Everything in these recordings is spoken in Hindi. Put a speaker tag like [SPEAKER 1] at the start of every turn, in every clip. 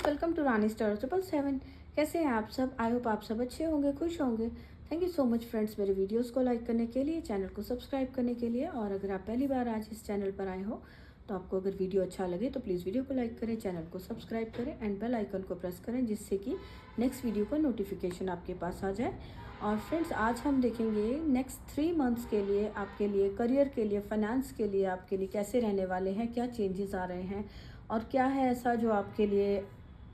[SPEAKER 1] Welcome to Rani star 777। कैसे हैं आप सब? आई होप आप सब अच्छे होंगे, खुश होंगे। Thank you so much friends, मेरे वीडियोस को लाइक करने के लिए, चैनल को सब्सक्राइब करने के लिए। और अगर आप पहली बार आज इस चैनल पर आए हो तो आपको अगर वीडियो अच्छा लगे तो प्लीज़ वीडियो को लाइक करें, चैनल को सब्सक्राइब करें एंड बेल आइकन को प्रेस करें, जिससे कि नेक्स्ट वीडियो का नोटिफिकेशन आपके पास आ जाए। और फ्रेंड्स, आज हम देखेंगे नेक्स्ट 3 मंथ्स के लिए आपके लिए, करियर के लिए, फाइनेंस के लिए आपके लिए कैसे रहने वाले हैं, क्या चेंजेस आ रहे हैं और क्या है ऐसा जो आपके लिए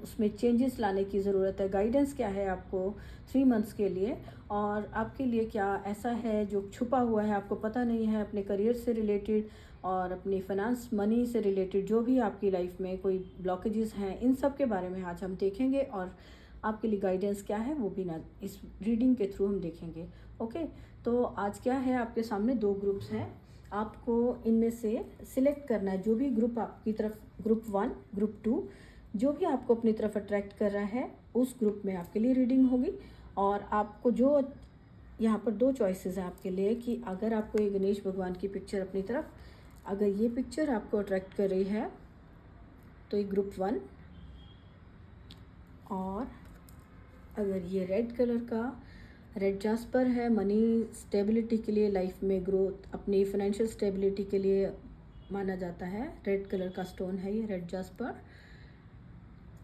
[SPEAKER 1] उसमें चेंजेस लाने की ज़रूरत है। गाइडेंस क्या है आपको 3 मंथ्स के लिए, और आपके लिए क्या ऐसा है जो छुपा हुआ है, आपको पता नहीं है, अपने करियर से रिलेटेड और अपनी फाइनेंस मनी से रिलेटेड जो भी आपकी लाइफ में कोई ब्लॉकेजेस हैं, इन सब के बारे में आज हम देखेंगे। और आपके लिए गाइडेंस क्या है वो भी ना इस रीडिंग के थ्रू हम देखेंगे। ओके, तो आज क्या है, आपके सामने 2 ग्रुप्स हैं। आपको इनमें से सिलेक्ट करना है जो भी ग्रुप आपकी तरफ, ग्रुप 1, ग्रुप 2, जो भी आपको अपनी तरफ अट्रैक्ट कर रहा है उस ग्रुप में आपके लिए रीडिंग होगी। और आपको जो यहाँ पर 2 चॉइसेस हैं आपके लिए कि अगर आपको ये गणेश भगवान की पिक्चर अपनी तरफ, अगर ये पिक्चर आपको अट्रैक्ट कर रही है तो ये ग्रुप 1, और अगर ये रेड कलर का रेड जास्पर है, मनी स्टेबिलिटी के लिए, लाइफ में ग्रोथ, अपनी फाइनेंशियल स्टेबिलिटी के लिए माना जाता है, रेड कलर का स्टोन है ये रेड जास्पर।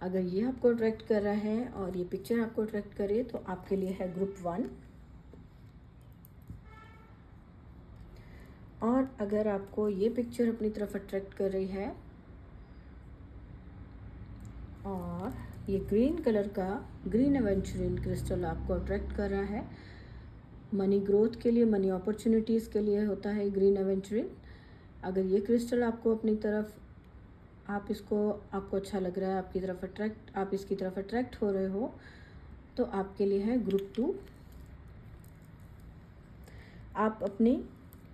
[SPEAKER 1] अगर ये आपको अट्रैक्ट कर रहा है और ये पिक्चर आपको अट्रैक्ट करे तो आपके लिए है ग्रुप 1। और अगर आपको ये पिक्चर अपनी तरफ अट्रैक्ट कर रही है और ये ग्रीन कलर का ग्रीन एवेंचुरिन क्रिस्टल आपको अट्रैक्ट कर रहा है, मनी ग्रोथ के लिए, मनी अपॉर्चुनिटीज़ के लिए होता है ग्रीन एवेंचुरिन। अगर ये क्रिस्टल आपको अपनी तरफ, आप इसको, आपको अच्छा लग रहा है, आपकी तरफ अट्रैक्ट, आप इसकी तरफ अट्रैक्ट हो रहे हो, तो आपके लिए है ग्रुप 2। आप अपनी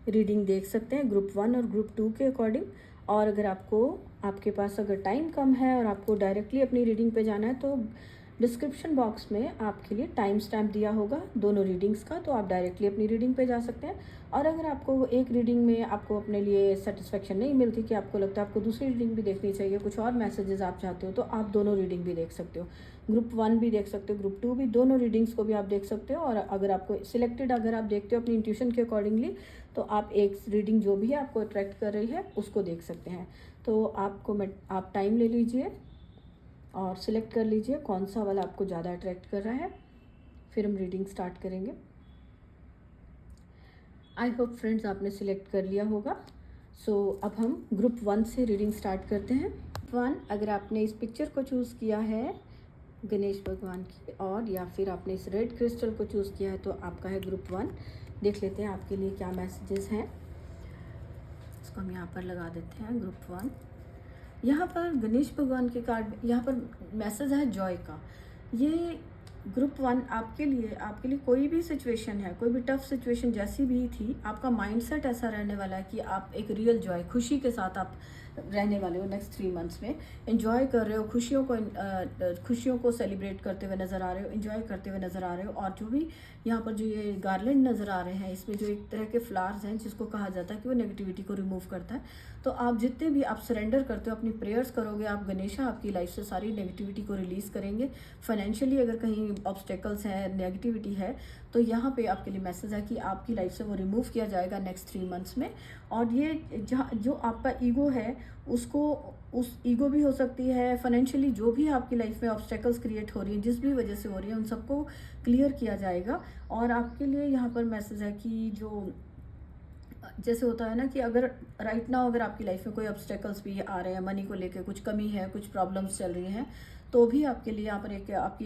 [SPEAKER 1] रीडिंग देख सकते हैं ग्रुप 1 और ग्रुप 2 के अकॉर्डिंग। और अगर आपको, आपके पास अगर टाइम कम है और आपको डायरेक्टली अपनी रीडिंग पे जाना है तो डिस्क्रिप्शन बॉक्स में आपके लिए टाइम स्टैम्प दिया होगा दोनों रीडिंग्स का, तो आप डायरेक्टली अपनी रीडिंग पे जा सकते हैं। और अगर आपको एक रीडिंग में आपको अपने लिए सेटिस्फेक्शन नहीं मिलती, कि आपको लगता है आपको दूसरी रीडिंग भी देखनी चाहिए, कुछ और मैसेजेस आप चाहते हो, तो आप दोनों रीडिंग भी देख सकते हो, ग्रुप 1 भी देख सकते हो, ग्रुप 2 भी, दोनों रीडिंग्स को भी आप देख सकते हो। और अगर आपको सिलेक्टेड, अगर आप देखते हो अपनी इंट्यूशन के अकॉर्डिंगली, तो आप एक रीडिंग जो भी आपको अट्रैक्ट कर रही है उसको देख सकते हैं। तो आप टाइम ले लीजिए और सिलेक्ट कर लीजिए कौन सा वाला आपको ज़्यादा अट्रैक्ट कर रहा है, फिर हम रीडिंग स्टार्ट करेंगे। आई होप फ्रेंड्स आपने सिलेक्ट कर लिया होगा। अब हम ग्रुप 1 से रीडिंग स्टार्ट करते हैं। 1, अगर आपने इस पिक्चर को चूज़ किया है गणेश भगवान की, और या फिर आपने इस रेड क्रिस्टल को चूज़ किया है, तो आपका है ग्रुप 1। देख लेते हैं आपके लिए क्या मैसेजेस हैं। इसको हम यहाँ पर लगा देते हैं ग्रुप 1। यहाँ पर गणेश भगवान के कार्ड, यहाँ पर मैसेज है जॉय का। ये ग्रुप 1 आपके लिए कोई भी सिचुएशन है, कोई भी टफ सिचुएशन जैसी भी थी, आपका माइंडसेट ऐसा रहने वाला है कि आप एक रियल जॉय, खुशी के साथ आप रहने वाले हो। नेक्स्ट 3 मंथ्स में एंजॉय कर रहे हो, खुशियों को सेलिब्रेट करते हुए नज़र आ रहे हो, एंजॉय करते हुए नज़र आ रहे हो। और जो भी यहाँ पर जो ये गार्लैंड नज़र आ रहे हैं, इसमें जो एक तरह के फ्लावर्स हैं जिसको कहा जाता है कि वो नेगेटिविटी को रिमूव करता है। तो आप जितने भी आप सरेंडर करते हो, अपनी प्रेयर्स करोगे, आप गणेशा आपकी लाइफ से सारी नेगेटिविटी को रिलीज़ करेंगे। फाइनेंशियली अगर कहीं ऑब्स्टेकल्स हैं, नेगेटिविटी है, तो यहाँ पे आपके लिए मैसेज है कि आपकी लाइफ से वो रिमूव किया जाएगा नेक्स्ट 3 मंथ्स में। और ये जहाँ जो आपका ईगो है, उसको, उस ईगो भी हो सकती है, फाइनेंशियली जो भी आपकी लाइफ में ऑब्स्टेकल्स क्रिएट हो रही हैं, जिस भी वजह से हो रही है, उन सबको क्लियर किया जाएगा। और आपके लिए यहाँ पर मैसेज है कि जो, जैसे होता है ना कि अगर राइट नाउ अगर आपकी लाइफ में कोई ऑब्स्टेकल्स भी आ रहे हैं, मनी को लेकर कुछ कमी है, कुछ प्रॉब्लम्स चल रही हैं, तो भी आपके लिए यहाँ पर एक आपकी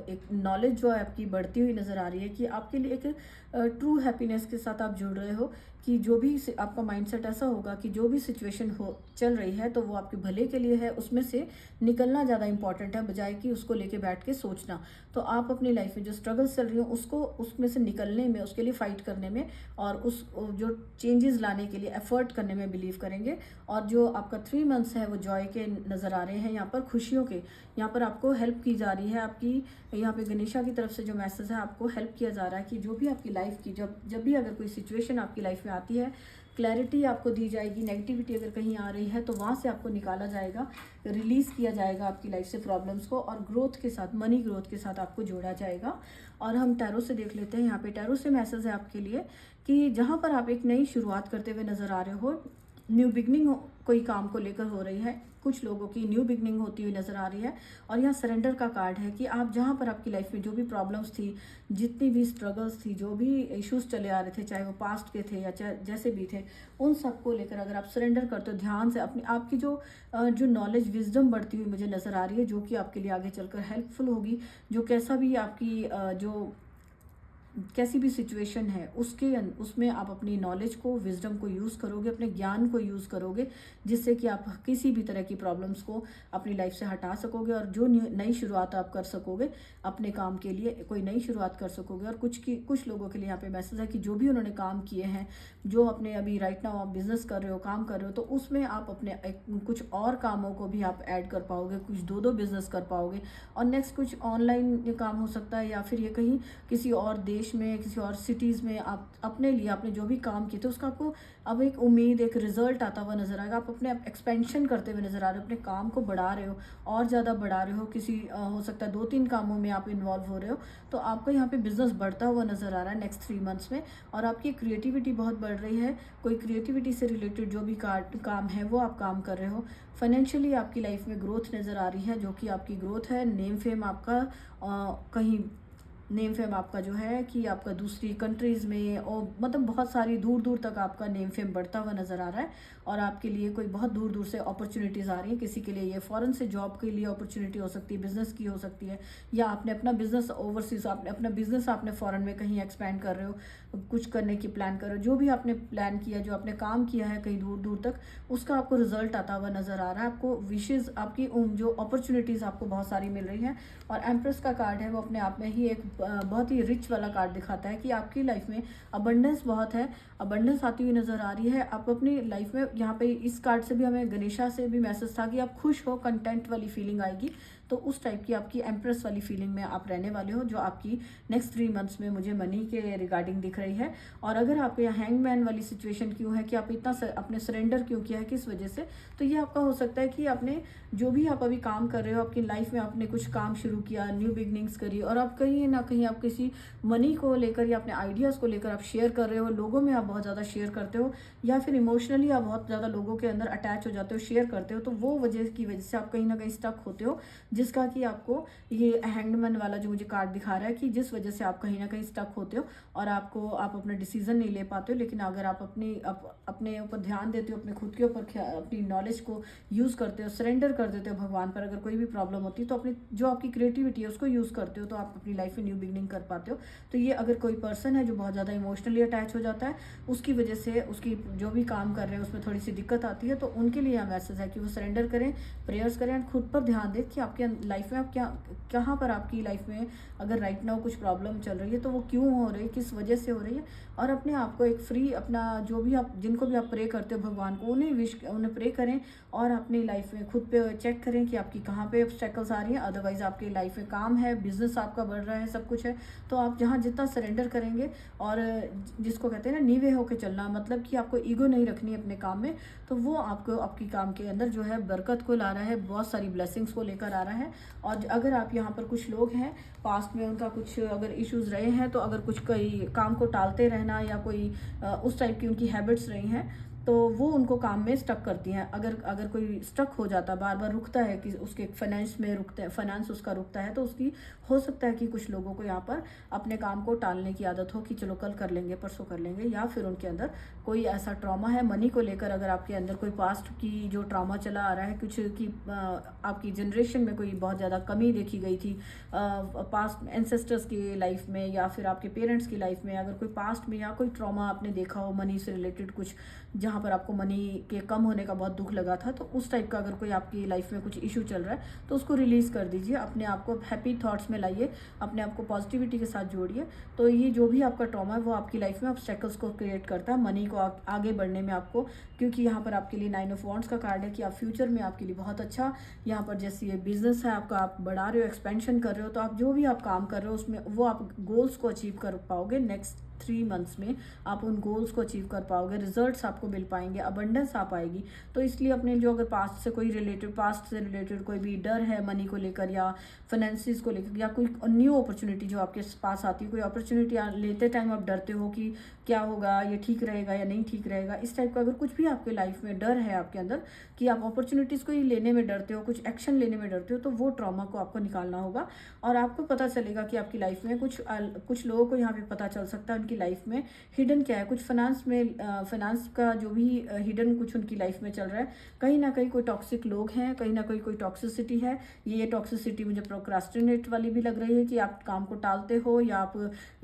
[SPEAKER 1] एक नॉलेज जो है आपकी बढ़ती हुई नज़र आ रही है कि आपके लिए एक ट्रू हैप्पीनेस के साथ आप जुड़ रहे हो। कि जो भी आपका माइंडसेट ऐसा होगा कि जो भी सिचुएशन हो चल रही है तो वो आपके भले के लिए है, उसमें से निकलना ज़्यादा इंपॉर्टेंट है बजाय कि उसको लेके बैठ के सोचना। तो आप अपनी लाइफ में जो स्ट्रगल्स चल रही हो उसको, उसमें से निकलने में, उसके लिए फाइट करने में और उस जो चेंजेस लाने के लिए एफर्ट करने में बिलीव करेंगे। और जो आपका 3 मंथ्स है वो जॉय के नज़र आ रहे हैं, यहाँ पर खुशियों के, यहाँ पर आपको हेल्प की जा रही है। आपकी यहाँ पे गणेशा की तरफ से जो मैसेज है, आपको हेल्प किया जा रहा है कि जो भी आपकी लाइफ की, जब भी अगर कोई सिचुएशन आपकी लाइफ में आती है क्लैरिटी आपको दी जाएगी। नेगेटिविटी अगर कहीं आ रही है तो वहाँ से आपको निकाला जाएगा, रिलीज़ किया जाएगा आपकी लाइफ से प्रॉब्लम्स को, और ग्रोथ के साथ, मनी ग्रोथ के साथ आपको जोड़ा जाएगा। और हम टैरो से देख लेते हैं। यहाँ पे टैरो से मैसेज है आपके लिए कि जहाँ पर आप एक नई शुरुआत करते हुए नज़र आ रहे हो, न्यू बिगनिंग कोई काम को लेकर हो रही है, कुछ लोगों की न्यू बिगनिंग होती हुई नज़र आ रही है। और यहाँ सरेंडर का कार्ड है कि आप जहाँ पर आपकी लाइफ में जो भी प्रॉब्लम्स थी, जितनी भी स्ट्रगल्स थी, जो भी इश्यूज चले आ रहे थे, चाहे वो पास्ट के थे या चाहे जैसे भी थे, उन सबको लेकर अगर आप सरेंडर करते हो ध्यान से, अपनी आपकी जो नॉलेज विजडम बढ़ती हुई मुझे नज़र आ रही है, जो कि आपके लिए आगे चलकर हेल्पफुल होगी। जो कैसा भी आपकी जो कैसी भी सिचुएशन है उसमें आप अपनी नॉलेज को, विजडम को यूज़ करोगे, अपने ज्ञान को यूज़ करोगे, जिससे कि आप किसी भी तरह की प्रॉब्लम्स को अपनी लाइफ से हटा सकोगे और जो नई शुरुआत आप कर सकोगे अपने काम के लिए, कोई नई शुरुआत कर सकोगे। और कुछ लोगों के लिए यहाँ पे मैसेज है कि जो भी उन्होंने काम किए हैं, जो अपने अभी राइट नाउ आप बिजनेस कर रहे हो, काम कर रहे हो, तो उसमें आप अपने कुछ और कामों को भी आप ऐड कर पाओगे, कुछ दो बिजनेस कर पाओगे। और नेक्स्ट कुछ ऑनलाइन काम हो सकता है, या फिर ये कहीं किसी और देश में, किसी और सिटीज़ में आप अपने लिए, आपने जो भी काम किए थे उसका आपको अब एक उम्मीद, एक रिजल्ट आता हुआ नजर आएगा। आप अपने एक्सपेंशन करते हुए नजर आ रहे हो, अपने काम को बढ़ा रहे हो और ज़्यादा बढ़ा रहे हो। किसी हो सकता है 2-3 कामों में आप इन्वॉल्व हो रहे हो, तो आपका यहाँ पे बिजनेस बढ़ता हुआ नजर आ रहा है नेक्स्ट 3 मंथ्स में। और आपकी क्रिएटिविटी बहुत बढ़ रही है, कोई क्रिएटिविटी से रिलेटेड जो भी काम है वो आप काम कर रहे हो। फाइनेंशियली आपकी लाइफ में ग्रोथ नज़र आ रही है, जो कि आपकी ग्रोथ है। नेम फेम आपका कहीं नेम फेम आपका जो है कि आपका दूसरी कंट्रीज़ में, और मतलब बहुत सारी दूर दूर तक आपका नेम फेम बढ़ता हुआ नज़र आ रहा है। और आपके लिए कोई बहुत दूर दूर से अपॉर्चुनिटीज़ आ रही हैं। किसी के लिए ये फॉरेन से जॉब के लिए अपॉर्चुनिटी हो सकती है, बिज़नेस की हो सकती है, या आपने अपना बिज़नेस ओवरसीज, आपने अपना बिज़नेस आपने फॉरेन में कहीं एक्सपैंड कर रहे हो, कुछ करने की प्लान कर रहे हो। जो भी आपने प्लान किया, जो आपने काम किया है कहीं दूर दूर तक, उसका आपको रिजल्ट आता हुआ नज़र आ रहा है। आपको विशेज़, आपकी जो अपॉर्चुनिटीज़ आपको बहुत सारी मिल रही हैं। और एम्प्रेस का कार्ड है, वो अपने आप में ही एक बहुत ही रिच वाला कार्ड दिखाता है कि आपकी लाइफ में अबंडेंस बहुत है, अबंडेंस आती हुई नज़र आ रही है। आप अपनी लाइफ में, यहाँ पे इस कार्ड से भी हमें गणेशा से भी मैसेज था कि आप खुश हो, कंटेंट वाली फीलिंग आएगी। तो उस टाइप की आपकी एम्प्रेस वाली फीलिंग में आप रहने वाले हो, जो आपकी नेक्स्ट 3 मंथ्स में मुझे मनी के रिगार्डिंग दिख रही है। और अगर आपके यहाँ हैंगमैन वाली सिचुएशन क्यों है, कि आप इतना अपने सरेंडर क्यों किया है, किस वजह से, तो ये आपका हो सकता है कि आपने जो भी आप अभी काम कर रहे हो आपकी लाइफ में, आपने कुछ काम शुरू किया, न्यू बिगनिंग्स करी, और आप कहीं ना कहीं आप किसी मनी को लेकर या अपने आइडियाज़ को लेकर आप शेयर कर रहे हो, लोगों में आप बहुत ज़्यादा शेयर करते हो, या फिर इमोशनली आप बहुत ज़्यादा लोगों के अंदर अटैच हो जाते हो, शेयर करते हो। तो वो वजह की वजह से आप कहीं ना कहीं स्टक होते हो, जिसका कि आपको ये हैंगमैन वाला जो मुझे कार्ड दिखा रहा है कि जिस वजह से आप कहीं ना कहीं स्टक होते हो और आप अपना डिसीजन नहीं ले पाते हो। लेकिन अगर आप अपने ऊपर ध्यान देते हो, अपने खुद के ऊपर अपनी नॉलेज को यूज़ करते हो, सरेंडर कर देते हो भगवान पर, अगर कोई भी प्रॉब्लम होती है तो अपनी जो आपकी क्रिएटिविटी है उसको यूज़ करते हो, तो आप अपनी लाइफ में न्यू बिगनिंग कर पाते हो। तो ये अगर कोई पर्सन है जो बहुत ज़्यादा इमोशनली अटैच हो जाता है, उसकी वजह से उसकी जो भी काम कर रहे हैं उसमें थोड़ी सी दिक्कत आती है, तो उनके लिए यह मैसेज है कि वो सरेंडर करें, प्रेयर्स करें, एंड खुद पर ध्यान दें कि आपके लाइफ में आप कहाँ पर आपकी लाइफ में अगर राइट नाउ कुछ प्रॉब्लम चल रही है तो वो क्यों हो रही है, किस वजह से हो रही है। और अपने आप को एक फ्री, अपना जो भी आप, जिनको भी आप प्रे करते हो भगवान को, उन्हें प्रे करें और अपनी लाइफ में खुद पे चेक करें कि आपकी कहाँ पे ऑब्स्टेकल्स आ रही हैं। अदरवाइज आपकी लाइफ में काम है, बिजनेस आपका बढ़ रहा है, सब कुछ है, तो आप जहाँ जितना सरेंडर करेंगे, और जिसको कहते हैं ना नीवे होकर चलना, मतलब कि आपको ईगो नहीं रखनी है अपने काम में, तो वो आपको आपकी काम के अंदर जो है बरकत को ला रहा है, बहुत सारी ब्लेसिंग्स को लेकर आ रहा है। और अगर आप यहाँ पर कुछ लोग हैं पास्ट में उनका कुछ अगर इश्यूज रहे हैं, तो अगर कुछ कोई काम को टालते रहना या कोई उस टाइप की उनकी हैबिट्स रही हैं, तो वो उनको काम में स्टक करती हैं। अगर कोई स्टक हो जाता, बार बार रुकता है, कि उसके फाइनेंस में रुकता है, फाइनेंस उसका रुकता है, तो उसकी हो सकता है कि कुछ लोगों को यहाँ पर अपने काम को टालने की आदत हो कि चलो कल कर लेंगे, परसों कर लेंगे, या फिर उनके अंदर कोई ऐसा ट्रॉमा है मनी को लेकर। अगर आपके अंदर कोई पास्ट की जो ट्रॉमा चला आ रहा है, कुछ की आपकी जनरेशन में कोई बहुत ज़्यादा कमी देखी गई थी पास्ट एंसेस्टर्स की लाइफ में, या फिर आपके पेरेंट्स की लाइफ में, अगर कोई पास्ट में या कोई ट्रॉमा आपने देखा हो मनी से रिलेटेड कुछ, जहाँ पर आपको मनी के कम होने का बहुत दुख लगा था, तो उस टाइप का अगर कोई आपकी लाइफ में कुछ इशू चल रहा है तो उसको रिलीज़ कर दीजिए, अपने आप को हैप्पी थॉट्स में लाइए, अपने आप को पॉजिटिविटी के साथ जोड़िए। तो ये जो भी आपका ट्रॉमा है वो आपकी लाइफ में ऑब्स्टेकल्स को क्रिएट करता है, मनी को आगे बढ़ने में आपको, क्योंकि यहाँ पर आपके लिए 9 ऑफ वॉन्ड्स का कार्ड है कि आप फ्यूचर में आपके लिए बहुत अच्छा, यहाँ पर जैसे ये बिजनेस है आपका, आप बढ़ा रहे हो, एक्सपेंशन कर रहे हो, तो आप जो भी आप काम कर रहे हो उसमें वो आप गोल्स को अचीव कर पाओगे नेक्स्ट 3 मंथ्स में आप उन गोल्स को अचीव कर पाओगे, रिजल्ट्स आपको मिल पाएंगे, अबंडेंस आ पाएगी। तो इसलिए अपने जो अगर पास्ट से रिलेटेड कोई भी डर है मनी को लेकर या फाइनेंसिस को लेकर या कोई न्यू अपॉर्चुनिटी जो आपके पास आती है, कोई अपॉर्चुनिटी लेते टाइम आप डरते हो कि क्या होगा, ये ठीक रहेगा या नहीं ठीक रहेगा, इस टाइप का अगर कुछ भी आपके लाइफ में डर है आपके अंदर कि आप अपॉर्चुनिटीज़ को ही लेने में डरते हो, कुछ एक्शन लेने में डरते हो, तो वो ट्रॉमा को आपको निकालना होगा। और आपको पता चलेगा कि आपकी लाइफ में कुछ लोगों को यहाँ पे पता चल सकता है उनकी लाइफ में हिडन क्या है, कुछ फाइनेंस का जो भी हिडन कुछ उनकी लाइफ में चल रहा है, कहीं ना कहीं कोई टॉक्सिक लोग हैं, कहीं ना कहीं कोई टॉक्सिसिटी है। ये टॉक्सिसिटी मुझे प्रोक्रास्टिनेट वाली भी लग रही है कि आप काम को टालते हो या आप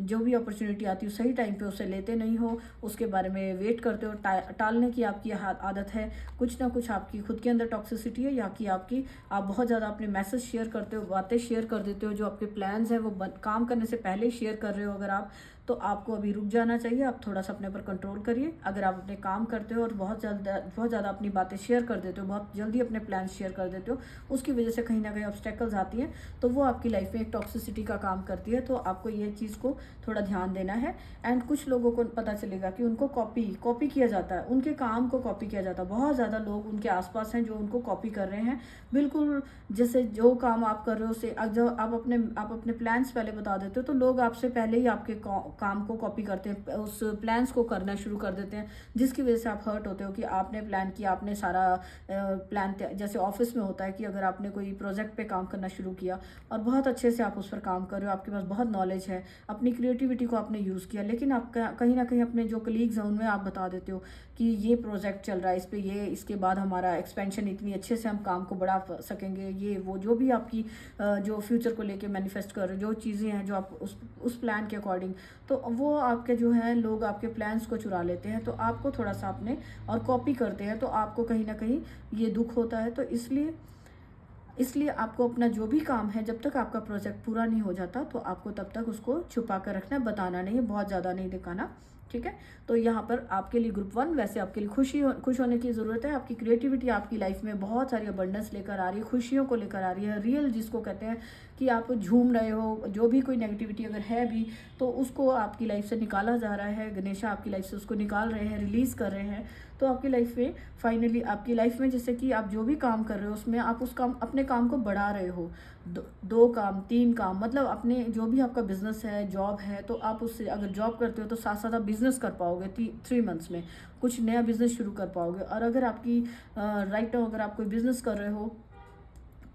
[SPEAKER 1] जो भी अपॉर्चुनिटी आती है सही टाइम पे उसे लेते नहीं हो, उसके बारे में वेट करते हो, टालने की आपकी आदत है। कुछ ना कुछ आपकी खुद के अंदर टॉक्सिसिटी है या कि आप बहुत ज़्यादा अपने मैसेज शेयर करते हो, बातें शेयर कर देते हो, जो आपके प्लान्स हैं वो काम करने से पहले ही शेयर कर रहे हो अगर आप, तो आपको अभी रुक जाना चाहिए। आप थोड़ा सा अपने पर कंट्रोल करिए। अगर आप अपने काम करते हो और बहुत ज़्यादा अपनी बातें शेयर कर देते हो, बहुत जल्दी अपने प्लान शेयर कर देते हो, उसकी वजह से कहीं ना कहीं ऑब्स्टेकल्स आती हैं, तो वो आपकी लाइफ में एक टॉक्सिसिटी का काम करती है। तो आपको ये चीज़ को थोड़ा ध्यान देना है। एंड कुछ लोगों को पता चलेगा कि उनको कॉपी किया जाता है, उनके काम को कॉपी किया जाता है। बहुत ज़्यादा लोग उनके आसपास हैं जो उनको कॉपी कर रहे हैं, बिल्कुल जैसे जो काम आप कर रहे हो उसे जब आप अपने प्लान्स पहले बता देते हो तो लोग आपसे पहले ही आपके काम को कॉपी करते हैं, उस प्लान्स को करना शुरू कर देते हैं, जिसकी वजह से आप हर्ट होते हो कि आपने प्लान किया, आपने सारा प्लान, जैसे ऑफिस में होता है कि अगर आपने कोई प्रोजेक्ट पे काम करना शुरू किया और बहुत अच्छे से आप उस पर काम कर रहे हो, आपके पास बहुत नॉलेज है, अपनी क्रिएटिविटी को आपने यूज़ किया, लेकिन आप कहीं ना कहीं अपने जो कलीग्स हैं उनमें आप बता देते हो कि ये प्रोजेक्ट चल रहा है, इस पर ये इसके बाद हमारा एक्सपेंशन इतनी अच्छे से हम काम को बढ़ा सकेंगे, ये वो जो भी आपकी जो फ्यूचर को लेके मैनिफेस्ट कर रहे हो, जो चीज़ें हैं जो आप उस प्लान के अकॉर्डिंग, तो वो आपके जो है लोग आपके प्लान्स को चुरा लेते हैं, तो आपको थोड़ा सा अपने और कॉपी करते हैं, तो आपको कहीं ना कहीं ये दुख होता है। तो इसलिए आपको अपना जो भी काम है, जब तक आपका प्रोजेक्ट पूरा नहीं हो जाता तो आपको तब तक उसको छुपा कर रखना है, बताना नहीं है, बहुत ज़्यादा नहीं दिखाना, ठीक है। तो यहाँ पर आपके लिए ग्रुप 1 वैसे आपके लिए खुश होने की ज़रूरत है। आपकी क्रिएटिविटी आपकी लाइफ में बहुत सारी अबंडेंस लेकर आ रही है, खुशियों को लेकर आ रही है, रियल जिसको कहते हैं कि आप झूम रहे हो, जो भी कोई नेगेटिविटी अगर है भी तो उसको आपकी लाइफ से निकाला जा रहा है, गणेशा आपकी लाइफ से उसको निकाल रहे हैं, रिलीज़ कर रहे हैं। तो आपकी लाइफ में फाइनली आपकी लाइफ में जैसे कि आप जो भी काम कर रहे हो उसमें आप अपने काम को बढ़ा रहे हो, 2 काम 3 काम, मतलब अपने जो भी आपका बिजनेस है, जॉब है, तो आप उससे अगर जॉब करते हो तो साथ साथ आप बिजनेस कर पाओगे, 3 मंथ्स में कुछ नया बिजनेस शुरू कर पाओगे। और अगर आपकी राइट नाउ अगर आप कोई बिजनेस कर रहे हो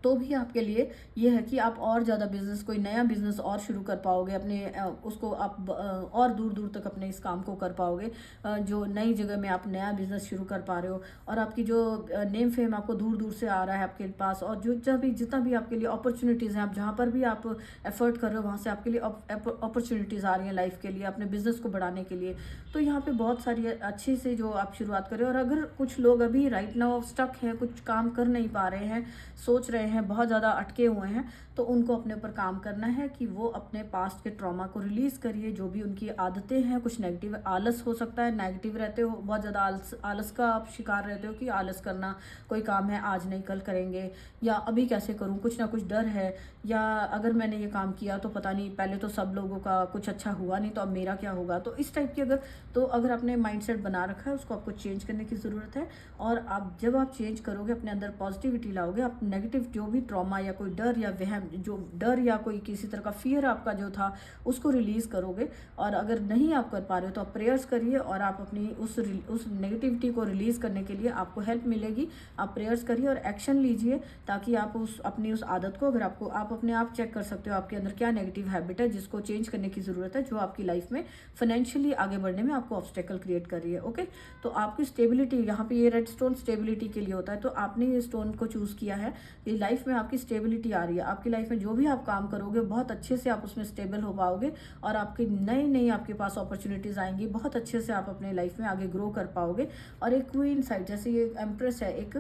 [SPEAKER 1] तो भी आपके लिए ये है कि आप और ज़्यादा बिजनेस, कोई नया बिजनेस और शुरू कर पाओगे, अपने उसको आप और दूर दूर तक अपने इस काम को कर पाओगे, जो नई जगह में आप नया बिजनेस शुरू कर पा रहे हो। और आपकी जो नेम फेम आपको दूर दूर से आ रहा है आपके पास, और जितना भी आपके लिए अपॉर्चुनिटीज़ हैं, आप जहाँ पर भी आप एफर्ट कर रहे हो वहाँ से आपके लिए अपॉर्चुनिटीज़ आ रही हैं लाइफ के लिए, अपने बिजनेस को बढ़ाने के लिए। तो यहाँ पे बहुत सारी अच्छी से जो आप शुरुआत करें। और अगर कुछ लोग अभी राइट नाउ स्टक हैं, कुछ काम कर नहीं पा रहे हैं, सोच रहे हैं, बहुत ज़्यादा अटके हुए हैं, तो उनको अपने ऊपर काम करना है कि वो अपने पास्ट के ट्रॉमा को रिलीज़ करिए। जो भी उनकी आदतें हैं, कुछ नेगेटिव आलस हो सकता है, नेगेटिव रहते हो, बहुत ज़्यादा आलस का आप शिकार रहते हो कि आलस करना, कोई काम है आज नहीं कल करेंगे, या अभी कैसे करूं, कुछ ना कुछ डर है, या अगर मैंने ये काम किया तो पता नहीं, पहले तो सब लोगों का कुछ अच्छा हुआ नहीं तो अब मेरा क्या होगा। तो इस टाइप की अगर आपने माइंडसेट बना रखा है उसको आपको चेंज करने की ज़रूरत है। और जब आप चेंज करोगे, अपने अंदर पॉजिटिविटी लाओगे, आप नेगेटिव जो भी ट्रॉमा या कोई डर या वहम, जो डर या कोई किसी तरह का फियर आपका जो था उसको रिलीज़ करोगे। और अगर नहीं आप कर पा रहे हो तो आप प्रेयर्स करिए, और आप अपनी उस नेगेटिविटी को रिलीज़ करने के लिए आपको हेल्प मिलेगी। आप प्रेयर्स करिए और एक्शन लीजिए, ताकि आप अपनी उस आदत को, अगर आप अपने आप चेक कर सकते हो आपके अंदर क्या नेगेटिव हैबिट है जिसको चेंज करने की ज़रूरत है, जो आपकी लाइफ में फाइनेंशियली आगे बढ़ने में आपको ऑब्स्टेकल क्रिएट कर रही है। ओके, तो आपकी स्टेबिलिटी, यहाँ पे ये रेड स्टोन स्टेबिलिटी के लिए होता है, तो आपने ये स्टोन को चूज़ किया है, ये लाइफ में आपकी स्टेबिलिटी आ रही है। आपकी लाइफ में जो भी आप काम करोगे बहुत अच्छे से आप उसमें स्टेबल हो पाओगे, और आपकी नई आपके पास अपॉर्चुनिटीज़ आएंगी, बहुत अच्छे से आप अपने लाइफ में आगे ग्रो कर पाओगे। और एक क्वीन साइड, जैसे ये एम्प्रेस है, एक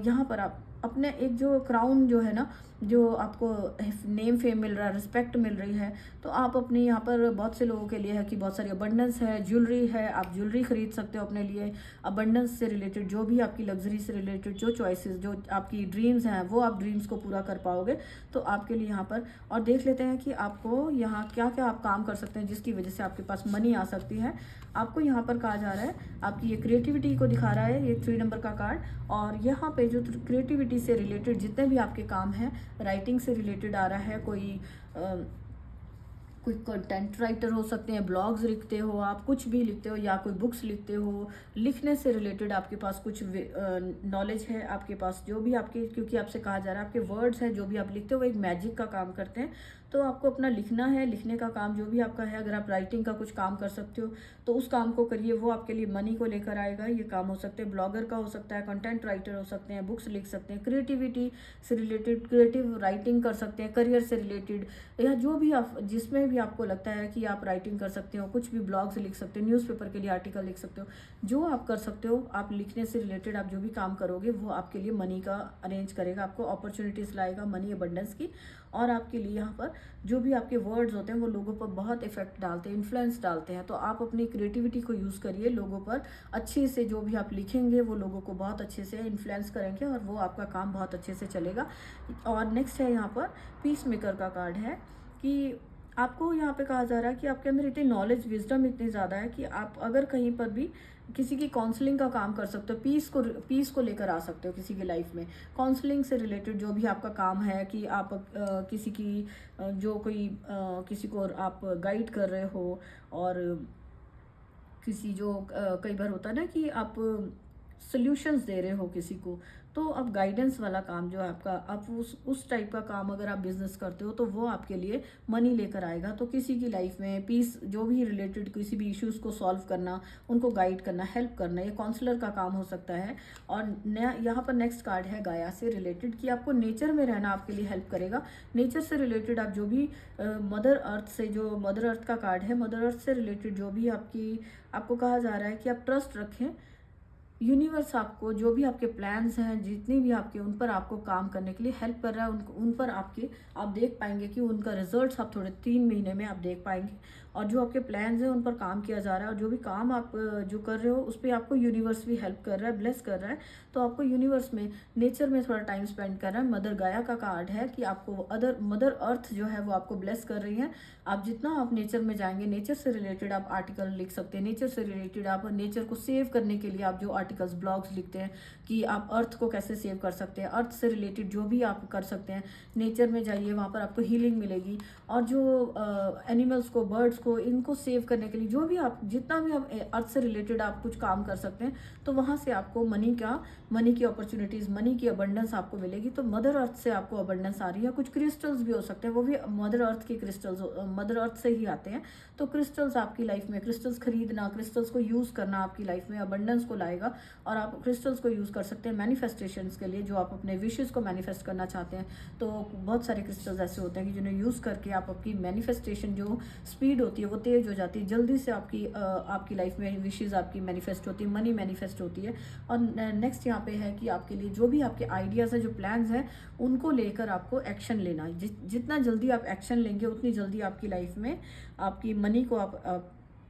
[SPEAKER 1] यहाँ पर आप अपने एक जो क्राउन जो है ना, जो आपको नेम फेम मिल रहा है, रिस्पेक्ट मिल रही है, तो आप अपने यहाँ पर बहुत से लोगों के लिए है कि बहुत सारी अबंडेंस है, ज्वेलरी है, आप ज्वेलरी खरीद सकते हो अपने लिए। अबंडेंस से रिलेटेड जो भी आपकी लग्जरी से रिलेटेड जो चॉइसेस, जो आपकी ड्रीम्स हैं, वो आप ड्रीम्स को पूरा कर पाओगे। तो आपके लिए यहाँ पर और देख लेते हैं कि आपको यहाँ क्या क्या आप काम कर सकते हैं जिसकी वजह से आपके पास मनी आ सकती है। आपको यहाँ पर कहा जा रहा है, आपकी ये क्रिएटिविटी को दिखा रहा है ये 3 नंबर का कार्ड। और यहाँ पे जो क्रिएटिविटी से रिलेटेड जितने भी आपके काम हैं, राइटिंग से रिलेटेड आ रहा है, कोई कंटेंट राइटर हो सकते हैं, ब्लॉग्स लिखते हो आप, कुछ भी लिखते हो, या कोई बुक्स लिखते हो, लिखने से रिलेटेड आपके पास कुछ नॉलेज है आपके पास, जो भी आपके, क्योंकि आपसे कहा जा रहा है आपके वर्ड्स हैं जो भी आप लिखते हो वो एक मैजिक का काम करते हैं। तो आपको अपना लिखना है, लिखने का काम जो भी आपका है, अगर आप राइटिंग का कुछ काम कर सकते हो तो उस काम को करिए, वो आपके लिए मनी को लेकर आएगा। ये काम हो सकते हैं ब्लॉगर का, हो सकता है कंटेंट राइटर हो सकते हैं, बुक्स लिख सकते हैं, क्रिएटिविटी से रिलेटेड क्रिएटिव राइटिंग कर सकते हैं, करियर से रिलेटेड, या जो भी आप जिसमें भी आपको लगता है कि आप राइटिंग कर सकते हो, कुछ भी ब्लॉग्स लिख सकते हो, न्यूज़पेपर के लिए आर्टिकल लिख सकते हो, जो आप कर सकते हो। आप लिखने से रिलेटेड आप जो भी काम करोगे वो आपके लिए मनी का अरेंज करेगा, आपको अपॉर्चुनिटीज़ लाएगा मनी अबंडेंस की। और आपके लिए यहाँ पर जो भी आपके वर्ड्स होते हैं वो लोगों पर बहुत इफेक्ट डालते हैं, इन्फ्लुएंस डालते हैं। तो आप अपनी क्रिएटिविटी को यूज़ करिए, लोगों पर अच्छे से जो भी आप लिखेंगे वो लोगों को बहुत अच्छे से इन्फ्लुएंस करेंगे और वो आपका काम बहुत अच्छे से चलेगा। और नेक्स्ट है यहाँ पर पीस मेकर का कार्ड है कि आपको यहाँ पे कहा जा रहा है कि आपके अंदर इतनी नॉलेज, विजडम इतनी ज़्यादा है कि आप अगर कहीं पर भी किसी की काउंसलिंग का काम कर सकते हो, पीस को लेकर आ सकते हो किसी की लाइफ में। काउंसलिंग से रिलेटेड जो भी आपका काम है कि आप किसी की किसी को आप गाइड कर रहे हो, और किसी जो कई बार होता है ना कि आप सॉल्यूशंस दे रहे हो किसी को, तो अब गाइडेंस वाला काम जो है आपका, आप उस टाइप का काम अगर आप बिजनेस करते हो तो वो आपके लिए मनी लेकर आएगा। तो किसी की लाइफ में पीस, जो भी रिलेटेड किसी भी इश्यूज को सॉल्व करना, उनको गाइड करना, हेल्प करना, ये काउंसलर का काम हो सकता है। और यहाँ पर नेक्स्ट कार्ड है गाया से रिलेटेड कि आपको नेचर में रहना आपके लिए हेल्प करेगा। नेचर से रिलेटेड आप जो भी मदर अर्थ से, जो मदर अर्थ का कार्ड है, मदर अर्थ से रिलेटेड जो भी आपको कहा जा रहा है कि आप ट्रस्ट रखें। यूनिवर्स आपको जो भी आपके प्लान्स हैं, जितने भी आपके, उन पर आपको काम करने के लिए हेल्प कर रहा है। उन पर आप देख पाएंगे कि उनका रिजल्ट्स आप थोड़े 3 महीने में आप देख पाएंगे। और जो आपके प्लान्स हैं उन पर काम किया जा रहा है, और जो भी काम आप जो कर रहे हो उस पर आपको यूनिवर्स भी हेल्प कर रहा है, ब्लेस कर रहा है। तो आपको यूनिवर्स में, नेचर में थोड़ा टाइम स्पेंड करना है। मदर गाया का कार्ड है कि आपको मदर अर्थ जो है वो आपको ब्लेस कर रही है। आप जितना आप नेचर में जाएंगे, नेचर से रिलेटेड आप आर्टिकल लिख सकते हैं, नेचर से रिलेटेड आप नेचर को सेव करने के लिए आप जो आर्टिकल्स, ब्लॉग्स लिखते हैं कि आप अर्थ को कैसे सेव कर सकते हैं, अर्थ से रिलेटेड जो भी आप कर सकते हैं, नेचर में जाइए, वहाँ पर आपको हीलिंग मिलेगी। और जो एनिमल्स को, बर्ड्स को, इनको सेव करने के लिए जो भी आप, जितना भी आप अर्थ से रिलेटेड आप कुछ काम कर सकते हैं, तो वहाँ से आपको मनी की अपॉर्चुनिटीज़, मनी की अबंडेंस आपको मिलेगी। तो मदर अर्थ से आपको अबंडेंस आ रही है। कुछ क्रिस्टल्स भी हो सकते हैं, वो भी मदर अर्थ के क्रिस्टल्स, मदर अर्थ से ही आते हैं। तो क्रिस्टल्स आपकी लाइफ में, क्रिस्टल्स खरीदना, क्रिस्टल्स को यूज़ करना आपकी लाइफ में अबंडेंस को लाएगा। और आप क्रिस्टल्स को यूज़ कर सकते हैं मैनिफेस्टेशंस के लिए, जो आप अपने विशेस को मैनिफेस्ट करना चाहते हैं। तो बहुत सारे क्रिस्टल्स ऐसे होते हैं कि जिन्हें यूज़ करके आप आपकी मैनिफेस्टेशन जो स्पीड होती है वो तेज़ हो जाती है, जल्दी से आपकी लाइफ में विशेस आपकी मैनिफेस्ट होती है, मनी मैनिफेस्ट होती है। और नेक्स्ट यहाँ पे है कि आपके लिए जो भी आपके आइडियाज़ हैं, जो प्लान्स हैं, उनको लेकर आपको एक्शन लेना है। जितना जल्दी आप एक्शन लेंगे उतनी जल्दी आपकी लाइफ में आपकी मनी को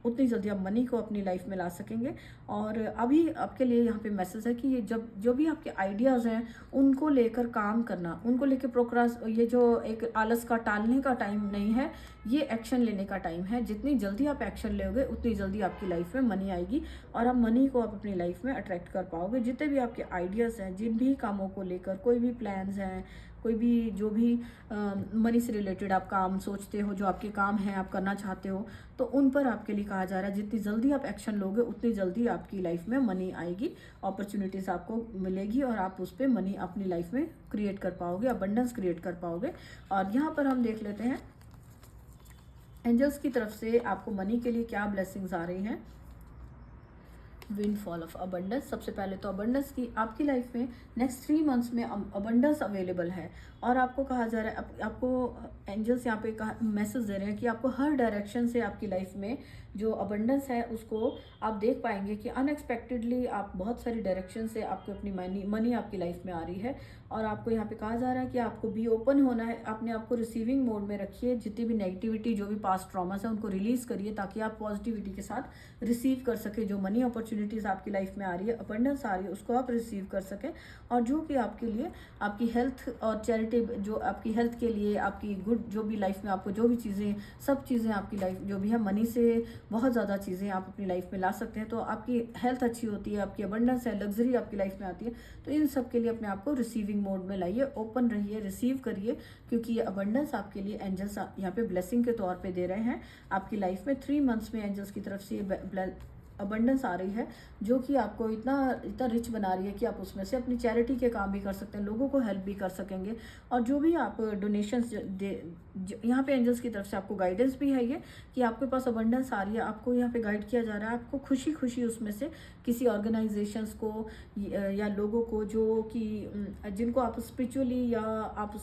[SPEAKER 1] उतनी जल्दी आप मनी को अपनी लाइफ में ला सकेंगे। और अभी आपके लिए यहाँ पे मैसेज है कि ये जो भी आपके आइडियाज़ हैं उनको लेकर काम करना, उनको लेकर ये जो एक आलस का, टालने का टाइम नहीं है, ये एक्शन लेने का टाइम है। जितनी जल्दी आप एक्शन लोगे उतनी जल्दी आपकी लाइफ में मनी आएगी और आप मनी को आप अपनी लाइफ में अट्रैक्ट कर पाओगे। जितने भी आपके आइडियाज़ हैं, जिन भी कामों को लेकर, कोई भी प्लान्स हैं, कोई भी जो भी मनी से रिलेटेड आप काम सोचते हो, जो आपके काम हैं आप करना चाहते हो, तो उन पर आपके लिए कहा जा रहा है जितनी जल्दी आप एक्शन लोगे उतनी जल्दी आपकी लाइफ में मनी आएगी, अपॉर्चुनिटीज़ आपको मिलेगी और आप उस पर मनी अपनी लाइफ में क्रिएट कर पाओगे, अबंडेंस क्रिएट कर पाओगे। और यहाँ पर हम देख लेते हैं एंजल्स की तरफ से आपको मनी के लिए क्या ब्लेसिंग्स आ रही हैं। Windfall of abundance. सबसे पहले तो अबंडेंस की आपकी लाइफ में नेक्स्ट 3 मंथ्स में अबंडेंस अवेलेबल है। और आपको कहा जा रहा है, आपको एंजल्स यहाँ पे मैसेज दे रहे हैं कि आपको हर डायरेक्शन से आपकी लाइफ में जो अबंडेंस है उसको आप देख पाएंगे कि अनएक्सपेक्टेडली आप बहुत सारी डायरेक्शन से आपको अपनी मनी आपकी लाइफ में आ रही है। और आपको यहाँ पे कहा जा रहा है कि आपको बी ओपन होना है, अपने आप को रिसीविंग मोड में रखिए, जितनी भी नेगेटिविटी जो भी पास्ट ट्रॉमास है उनको रिलीज करिए ताकि आप पॉजिटिविटी के साथ रिसीव कर सके। जो मनी अपॉर्चुनिटीज़ आपकी लाइफ में आ रही है, अबंडेंस आ रही है, उसको आप रिसीव कर सकें। और जो कि आपके लिए आपकी हेल्थ और चैरिटी, जो आपकी हेल्थ के लिए आपकी गुड जो भी लाइफ में आपको जो भी चीज़ें, सब चीज़ें आपकी लाइफ जो भी है, मनी से बहुत ज़्यादा चीज़ें आप अपनी लाइफ में ला सकते हैं। तो आपकी हेल्थ अच्छी होती है, आपकी अबंडेंस है, लग्जरी आपकी लाइफ में आती है। तो इन सब के लिए अपने आप को रिसीविंग मोड में लाइए, ओपन रहिए, रिसीव करिए, क्योंकि ये अबंडेंस आपके लिए एंजल्स यहाँ पे ब्लेसिंग के तौर पे दे रहे हैं। आपकी लाइफ में 3 मंथ्स में एंजल्स की तरफ से ये अबंडेंस आ रही है, जो कि आपको इतना इतना रिच बना रही है कि आप उसमें से अपनी चैरिटी के काम भी कर सकते हैं, लोगों को हेल्प भी कर सकेंगे। और जो भी आप डोनेशंस यहाँ पे एंजल्स की तरफ से आपको गाइडेंस भी है ये कि आपके पास अबंडेंस आ रही है, आपको यहाँ पे गाइड किया जा रहा है, आपको खुशी खुशी उसमें से किसी ऑर्गेनाइजेशंस को या लोगों को जो कि जिनको आप स्पिरिचुअली या आप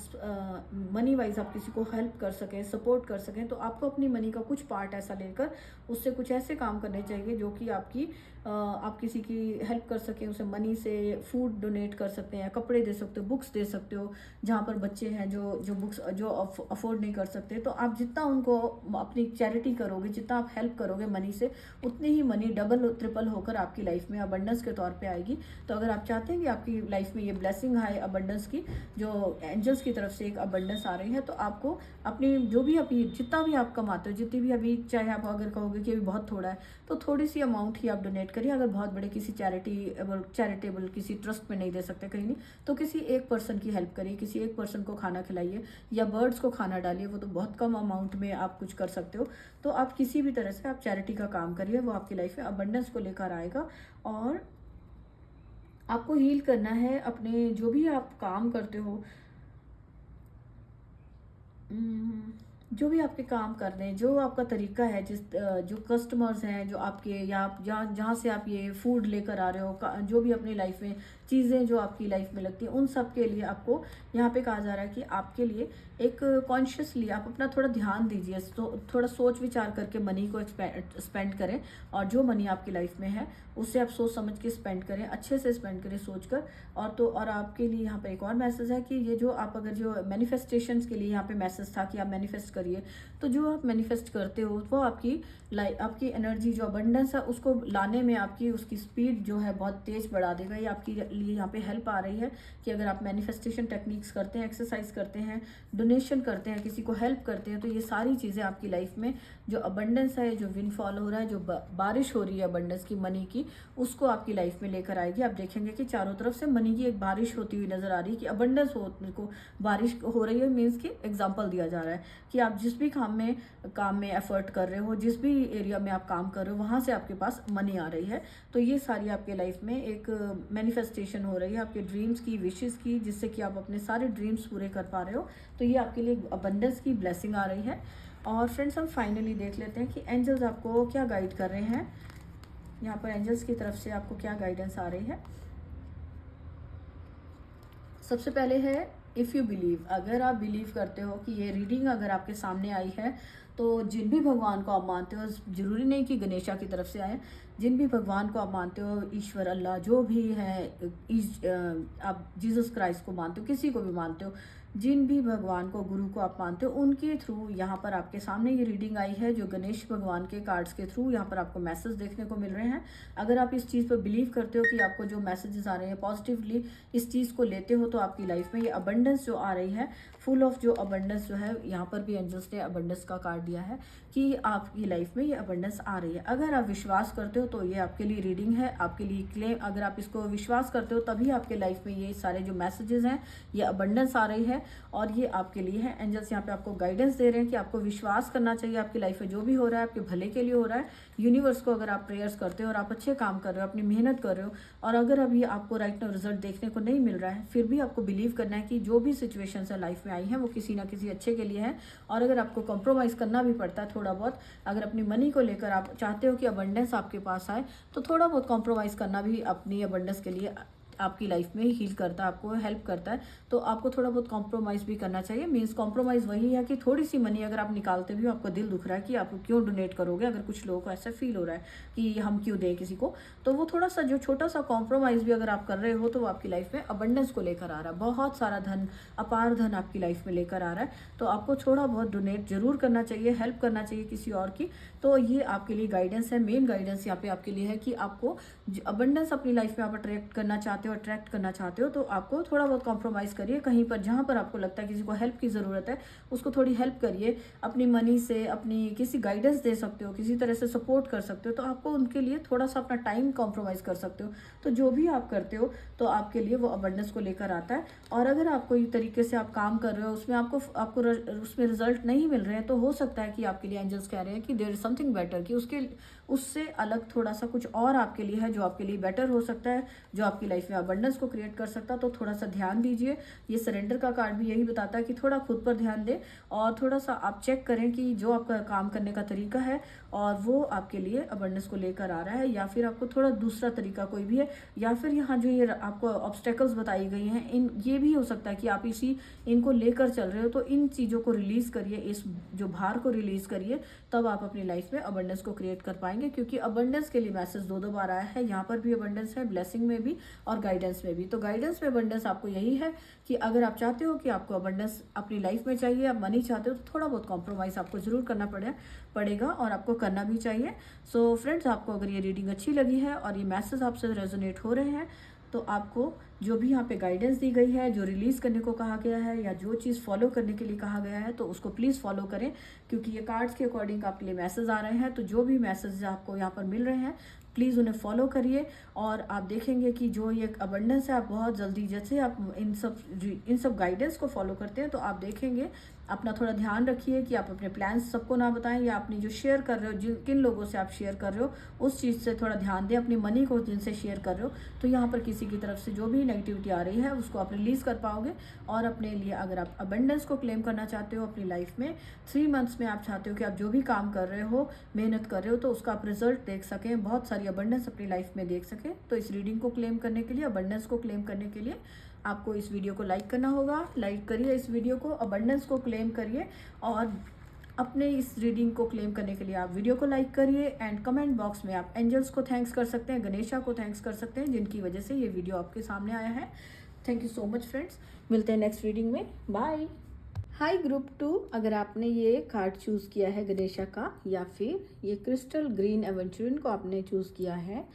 [SPEAKER 1] मनी वाइज आप किसी को हेल्प कर सकें, सपोर्ट कर सकें, तो आपको अपनी मनी का कुछ पार्ट ऐसा लेकर उससे कुछ ऐसे काम करने चाहिए जो कि आप किसी की हेल्प कर सकें। उसे मनी से फूड डोनेट कर सकते हैं, कपड़े दे सकते हो, बुक्स दे सकते हो, जहाँ पर बच्चे हैं जो बुक्स जो अफोर्ड नहीं कर सकते, तो आप जितना उनको अपनी चैरिटी करोगे, जितना आप हेल्प करोगे मनी से, उतनी ही मनी डबल ट्रिपल होकर आपकी लाइफ में अबंडेंस के तौर पे आएगी। तो अगर आप चाहते हैं कि आपकी लाइफ में ये ब्लेसिंग आए अबंडेंस की, जो एंजल्स की तरफ से एक अबंडेंस आ रही है, तो आपको अपनी जो भी अभी जितना भी आप कमाते हो, जितनी भी अभी, चाहे आप अगर कहोगे कि अभी बहुत थोड़ा है, तो थोड़ी सी अमाउंट ही आप डोनेट करिए। अगर बहुत बड़े किसी चैरिटेबल किसी ट्रस्ट में नहीं दे सकते कहीं नहीं, तो किसी एक पर्सन की हेल्प करिए, किसी एक पर्सन को खाना खिलाइए या बर्ड्स को खाना डालिए, वो तो बहुत कम अमाउंट में आप कुछ कर सकते हो। तो आप किसी भी तरह से आप चैरिटी का काम करिए, वो आपकी लाइफ में अबंडेंस को लेकर आएगा। और आपको हील करना है अपने जो भी आप काम करते हो, जो भी आपके काम कर रहे हैं, जो आपका तरीका है, जो कस्टमर्स हैं जो आपके, या आप जहाँ से आप ये फूड लेकर आ रहे हो, जो भी अपनी लाइफ में चीज़ें जो आपकी लाइफ में लगती हैं, उन सब के लिए आपको यहाँ पे कहा जा रहा है कि आपके लिए एक कॉन्शियसली आप अपना थोड़ा ध्यान दीजिए, तो थोड़ा सोच विचार करके मनी को स्पेंड करें। और जो मनी आपकी लाइफ में है उससे आप सोच समझ के स्पेंड करें, अच्छे से स्पेंड करें सोच कर। और आपके लिए यहाँ पर एक और मैसेज है कि ये जो आप अगर जो मैनिफेस्टेशंस के लिए यहाँ पे मैसेज था कि आप मैनिफेस्ट करिए, तो जो आप मैनिफेस्ट करते हो वो आपकी एनर्जी जो अबंडेंस है उसको लाने में आपकी उसकी स्पीड जो है बहुत तेज़ बढ़ा देगा। ये आपके लिए यहाँ पे हेल्प आ रही है कि अगर आप मैनिफेस्टेशन टेक्निक्स करते हैं, एक्सरसाइज करते हैं, डोनेशन करते हैं, किसी को हेल्प करते हैं, तो ये सारी चीज़ें आपकी लाइफ में जो अबंडेंस है, जो विंडफॉल हो रहा है, जो बारिश हो रही है अबंडेंस की, मनी की, उसको आपकी लाइफ में लेकर आएगी। आप देखेंगे कि चारों तरफ से मनी की एक बारिश होती हुई नजर आ रही है कि अबंडेंस को बारिश हो रही है, मीन्स की एग्जाम्पल दिया जा रहा है कि आप जिस भी काम में एफर्ट कर रहे हो, जिस भी एरिया में आप काम कर रहे हो, वहाँ से आपके पास मनी आ रही है। तो ये सारी आपके लाइफ में एक मैनिफेस्टेशन हो रही है आपके ड्रीम्स की, विशेस की, जिससे कि आप अपने सारे ड्रीम्स पूरे कर पा रहे हो। तो ये आपके लिए अबंडेंस की ब्लेसिंग आ रही है। और फ्रेंड्स, हम फाइनली देख लेते हैं कि एंजल्स आपको क्या गाइड कर रहे हैं। यहाँ पर एंजल्स की तरफ से आपको क्या गाइडेंस आ रही है। सबसे पहले है इफ़ यू बिलीव, अगर आप बिलीव करते हो कि ये रीडिंग अगर आपके सामने आई है, तो जिन भी भगवान को आप मानते हो, ज़रूरी नहीं कि गणेशा की तरफ से आए, जिन भी भगवान को आप मानते हो, ईश्वर, अल्लाह, जो भी है, आप जीसस क्राइस्ट को मानते हो, किसी को भी मानते हो, जिन भी भगवान को, गुरु को आप मानते हो, उनके थ्रू यहाँ पर आपके सामने ये रीडिंग आई है, जो गणेश भगवान के कार्ड्स के थ्रू यहाँ पर आपको मैसेज देखने को मिल रहे हैं। अगर आप इस चीज़ पर बिलीव करते हो कि आपको जो मैसेजेस आ रहे हैं पॉजिटिवली इस चीज़ को लेते हो, तो आपकी लाइफ में ये अबंडेंस जो आ रही है, फुल ऑफ जो अबंडेंस जो है, यहाँ पर भी एंजल्स ने अबंडेंस का कार्ड दिया है कि आपकी लाइफ में ये अबंडेंस आ रही है। अगर आप विश्वास करते हो तो ये आपके लिए रीडिंग है, आपके लिए क्लेम। अगर आप इसको विश्वास करते हो तभी आपके लाइफ में ये सारे जो मैसेजेस हैं, ये अबंडेंस आ रही है और ये आपके लिए है। एंजल्स यहाँ पे आपको गाइडेंस दे रहे हैं कि आपको विश्वास करना चाहिए, आपकी लाइफ में जो भी हो रहा है आपके भले के लिए हो रहा है। यूनिवर्स को अगर आप प्रेयर्स करते हो और आप अच्छे काम कर रहे हो, अपनी मेहनत कर रहे हो, और अगर अभी आपको राइट नाउ रिजल्ट देखने को नहीं मिल रहा है, फिर भी आपको बिलीव करना है कि जो भी सिचुएशंस है लाइफ में आई हैं वो किसी ना किसी अच्छे के लिए है। और अगर आपको कॉम्प्रोमाइज़ करना भी पड़ता है थोड़ा बहुत, अगर अपनी मनी को लेकर आप चाहते हो कि अबंडेंस आपके पास आए, तो थोड़ा बहुत कॉम्प्रोमाइज़ करना भी अपनी अबंडेंस के लिए आपकी लाइफ में हील करता है, आपको हेल्प करता है, तो आपको थोड़ा बहुत कॉम्प्रोमाइज़ भी करना चाहिए। मीन्स कॉम्प्रोमाइज़ वही है कि थोड़ी सी मनी अगर आप निकालते भी हो, आपका दिल दुख रहा है कि आप क्यों डोनेट करोगे, अगर कुछ लोगों को ऐसा फील हो रहा है कि हम क्यों दें किसी को, तो वो थोड़ा सा जो छोटा सा कॉम्प्रोमाइज़ भी अगर आप कर रहे हो तो वो आपकी लाइफ में अबंडेंस को लेकर आ रहा है, बहुत सारा धन, अपार धन आपकी लाइफ में लेकर आ रहा है। तो आपको थोड़ा बहुत डोनेट जरूर करना चाहिए, हेल्प करना चाहिए किसी और की। तो ये आपके लिए गाइडेंस है, मेन गाइडेंस यहाँ पे आपके लिए है कि आपको अबंडेंस अपनी लाइफ में आप अट्रैक्ट करना चाहते हो तो आपको थोड़ा बहुत कॉम्प्रोमाइज़ करिए। कहीं पर जहाँ पर आपको लगता है किसी को हेल्प की ज़रूरत है, उसको थोड़ी हेल्प करिए, अपनी मनी से, अपनी किसी गाइडेंस दे सकते हो, किसी तरह से सपोर्ट कर सकते हो, तो आपको उनके लिए थोड़ा सा अपना टाइम कॉम्प्रोमाइज़ कर सकते हो। तो जो भी आप करते हो तो आपके लिए वो अबंडेंस को लेकर आता है। और अगर आप कोई तरीके से आप काम कर रहे हो, उसमें आपको उसमें रिजल्ट नहीं मिल रहे हैं, तो हो सकता है कि आपके लिए एंजल्स कह रहे हैं कि देयर इज समथिंग बेटर, कि उससे अलग थोड़ा सा कुछ और आपके लिए है जो आपके लिए बेटर हो सकता है, जो आपकी लाइफ में अबंडेंस को क्रिएट कर सकता है। तो थोड़ा सा ध्यान दीजिए। ये सरेंडर का कार्ड भी यही बताता है कि थोड़ा खुद पर ध्यान दें और थोड़ा सा आप चेक करें कि जो आपका काम करने का तरीका है और वो आपके लिए अबंडेंस को लेकर आ रहा है, या फिर आपको थोड़ा दूसरा तरीका कोई भी है, या फिर यहाँ जो ये आपको ऑब्स्टेकल्स बताई गई हैं, ये भी हो सकता है कि आप इनको लेकर चल रहे हो। तो इन चीज़ों को रिलीज़ करिए, इस जो भार को रिलीज़ करिए, तब आप अपनी लाइफ में अबंडेंस को क्रिएट कर पाएंगे। क्योंकि अबंडेंस के लिए मैसेज दो बार आया है, यहाँ पर भी अबंडेंस है, ब्लेसिंग में भी और गाइडेंस में भी। तो गाइडेंस में अबंडेंस आपको यही है कि अगर आप चाहते हो कि आपको अबंडेंस अपनी लाइफ में चाहिए, आप मनी चाहते हो, तो थोड़ा बहुत कॉम्प्रोमाइज़ आपको ज़रूर करना पड़ेगा और आपको करना भी चाहिए। सो फ्रेंड्स, आपको अगर ये रीडिंग अच्छी लगी है और ये मैसेज आपसे रेजोनेट हो रहे हैं, तो आपको जो भी यहाँ पे गाइडेंस दी गई है, जो रिलीज़ करने को कहा गया है या जो चीज़ फॉलो करने के लिए कहा गया है, तो उसको प्लीज़ फॉलो करें। क्योंकि ये कार्ड्स के अकॉर्डिंग आपके लिए मैसेज आ रहे हैं, तो जो भी मैसेज आपको यहाँ पर मिल रहे हैं, प्लीज़ उन्हें फॉलो करिए और आप देखेंगे कि जो ये अबंडेंस है, आप बहुत जल्दी, जैसे आप इन सब गाइडेंस को फॉलो करते हैं, तो आप देखेंगे। अपना थोड़ा ध्यान रखिए कि आप अपने प्लान्स सबको ना बताएं, या अपनी जो शेयर कर रहे हो, किन लोगों से आप शेयर कर रहे हो, उस चीज़ से थोड़ा ध्यान दें। अपनी मनी को जिनसे शेयर कर रहे हो, तो यहाँ पर किसी की तरफ से जो भी नेगेटिविटी आ रही है उसको आप रिलीज़ कर पाओगे। और अपने लिए अगर आप अबंडेंस को क्लेम करना चाहते हो अपनी लाइफ में, 3 मंथ्स में आप चाहते हो कि आप जो भी काम कर रहे हो, मेहनत कर रहे हो, तो उसका आप रिजल्ट देख सकें, बहुत सारी अबंडेंस अपनी लाइफ में देख सकें। तो इस रीडिंग को क्लेम करने के लिए, अबंडेंस को क्लेम करने के लिए, आपको इस वीडियो को लाइक करना होगा। लाइक करिए इस वीडियो को, अबंडेंस को क्लेम करिए। और अपने इस रीडिंग को क्लेम करने के लिए आप वीडियो को लाइक करिए एंड कमेंट बॉक्स में आप एंजल्स को थैंक्स कर सकते हैं, गणेशा को थैंक्स कर सकते हैं, जिनकी वजह से ये वीडियो आपके सामने आया है। Thank you so much friends, मिलते हैं नेक्स्ट रीडिंग में, बाय। हाय ग्रुप 2, अगर आपने ये कार्ड चूज़ किया है गणेशा का, या फिर ये क्रिस्टल ग्रीन एवेंचुरिन को आपने चूज़ किया है,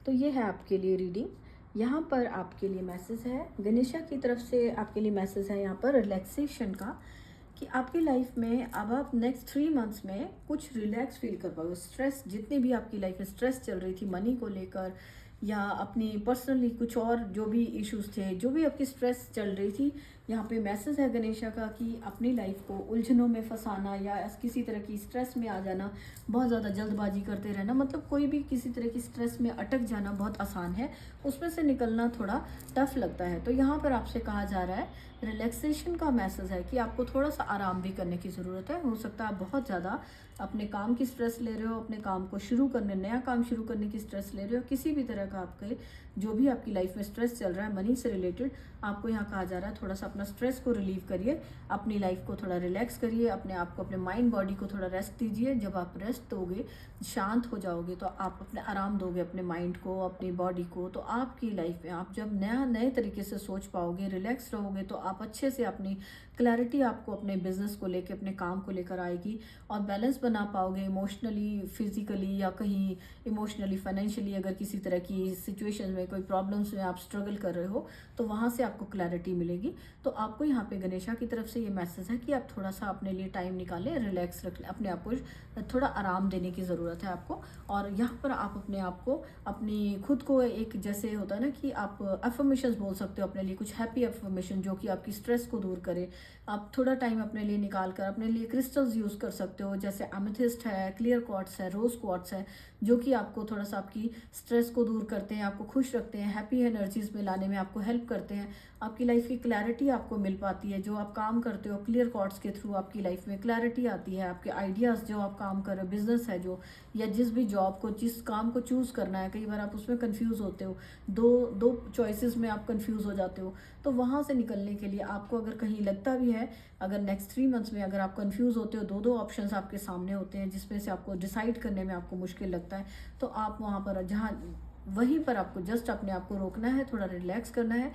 [SPEAKER 1] तो ये है आपके लिए रीडिंग। यहाँ पर आपके लिए मैसेज है, गणेशा की तरफ से आपके लिए मैसेज है यहाँ पर रिलैक्सेशन का, कि आपकी लाइफ में अब आप नेक्स्ट 3 मंथ्स में कुछ रिलैक्स फील कर पाओगे। स्ट्रेस, जितनी भी आपकी लाइफ में स्ट्रेस चल रही थी मनी को लेकर, या अपनी पर्सनली कुछ और जो भी इश्यूज थे, जो भी आपकी स्ट्रेस चल रही थी, यहाँ पे मैसेज है गणेशा का कि अपनी लाइफ को उलझनों में फंसाना या किसी तरह की स्ट्रेस में आ जाना, बहुत ज़्यादा जल्दबाजी करते रहना, मतलब कोई भी किसी तरह की स्ट्रेस में अटक जाना बहुत आसान है, उसमें से निकलना थोड़ा टफ लगता है। तो यहाँ पर आपसे कहा जा रहा है, रिलैक्सेशन का मैसेज है कि आपको थोड़ा सा आराम भी करने की ज़रूरत है। हो सकता है आप बहुत ज़्यादा अपने काम की स्ट्रेस ले रहे हो, अपने काम को शुरू करने, नया काम शुरू करने की स्ट्रेस ले रहे हो, किसी भी तरह का आपके जो भी आपकी लाइफ में स्ट्रेस चल रहा है मनी से रिलेटेड, आपको यहाँ कहा जा रहा है थोड़ा सा अपना स्ट्रेस को रिलीव करिए, अपनी लाइफ को थोड़ा रिलैक्स करिए, अपने आप को, अपने माइंड बॉडी को थोड़ा रेस्ट दीजिए। जब आप रेस्ट दोगे, शांत हो जाओगे, तो आप अपने आराम दोगे अपने माइंड को, अपनी बॉडी को, तो आपकी लाइफ में आप जब नए तरीके से सोच पाओगे, रिलैक्स रहोगे, तो आप अच्छे से अपनी क्लैरिटी आपको अपने बिजनेस को लेकर, अपने काम को लेकर आएगी और बैलेंस बना पाओगे इमोशनली, फिजिकली, या कहीं इमोशनली, फाइनेंशियली अगर किसी तरह की सिचुएशन में, कोई प्रॉब्लम्स में आप स्ट्रगल कर रहे हो, तो वहाँ से आपको क्लैरिटी मिलेगी। तो आपको यहाँ पे गणेशा की तरफ से ये मैसेज है कि आप थोड़ा सा अपने लिए टाइम निकालें, रिलैक्स रख लें, अपने आप को थोड़ा आराम देने की ज़रूरत है आपको। और यहाँ पर आप अपने आप को, अपनी खुद को एक, जैसे होता है ना कि आप अफर्मेशंस बोल सकते हो अपने लिए, कुछ हैप्पी अफर्मेशन जो कि आपकी स्ट्रेस को दूर करे। आप थोड़ा टाइम अपने लिए निकाल कर अपने लिए क्रिस्टल्स यूज़ कर सकते हो, जैसे एमेथिस्ट है, क्लियर क्वार्ट्स है, रोज क्वार्ट्स है, जो कि आपको थोड़ा सा आपकी स्ट्रेस को दूर करते हैं, आपको खुश रखते हैं, हैप्पी एनर्जीज में लाने में आपको हेल्प करते हैं। आपकी लाइफ की क्लैरिटी आपको मिल पाती है। जो आप काम करते हो क्लियर कॉर्ड्स के थ्रू आपकी लाइफ में क्लैरिटी आती है। आपके आइडियाज़ जो आप काम कर रहे हो, बिजनेस है जो, या जिस भी जॉब को, जिस काम को चूज़ करना है, कई बार आप उसमें कंफ्यूज होते हो, दो दो चॉइसेस में आप कंफ्यूज हो जाते हो। तो वहाँ से निकलने के लिए आपको अगर कहीं लगता भी है, अगर नेक्स्ट 3 मंथ्स में अगर आप कंफ्यूज होते हो, दो दो ऑप्शंस आपके सामने होते हैं जिसमें से आपको डिसाइड करने में आपको मुश्किल लगता है, तो आप वहाँ पर जहाँ वहीं पर आपको जस्ट अपने आप को रोकना है, थोड़ा रिलैक्स करना है।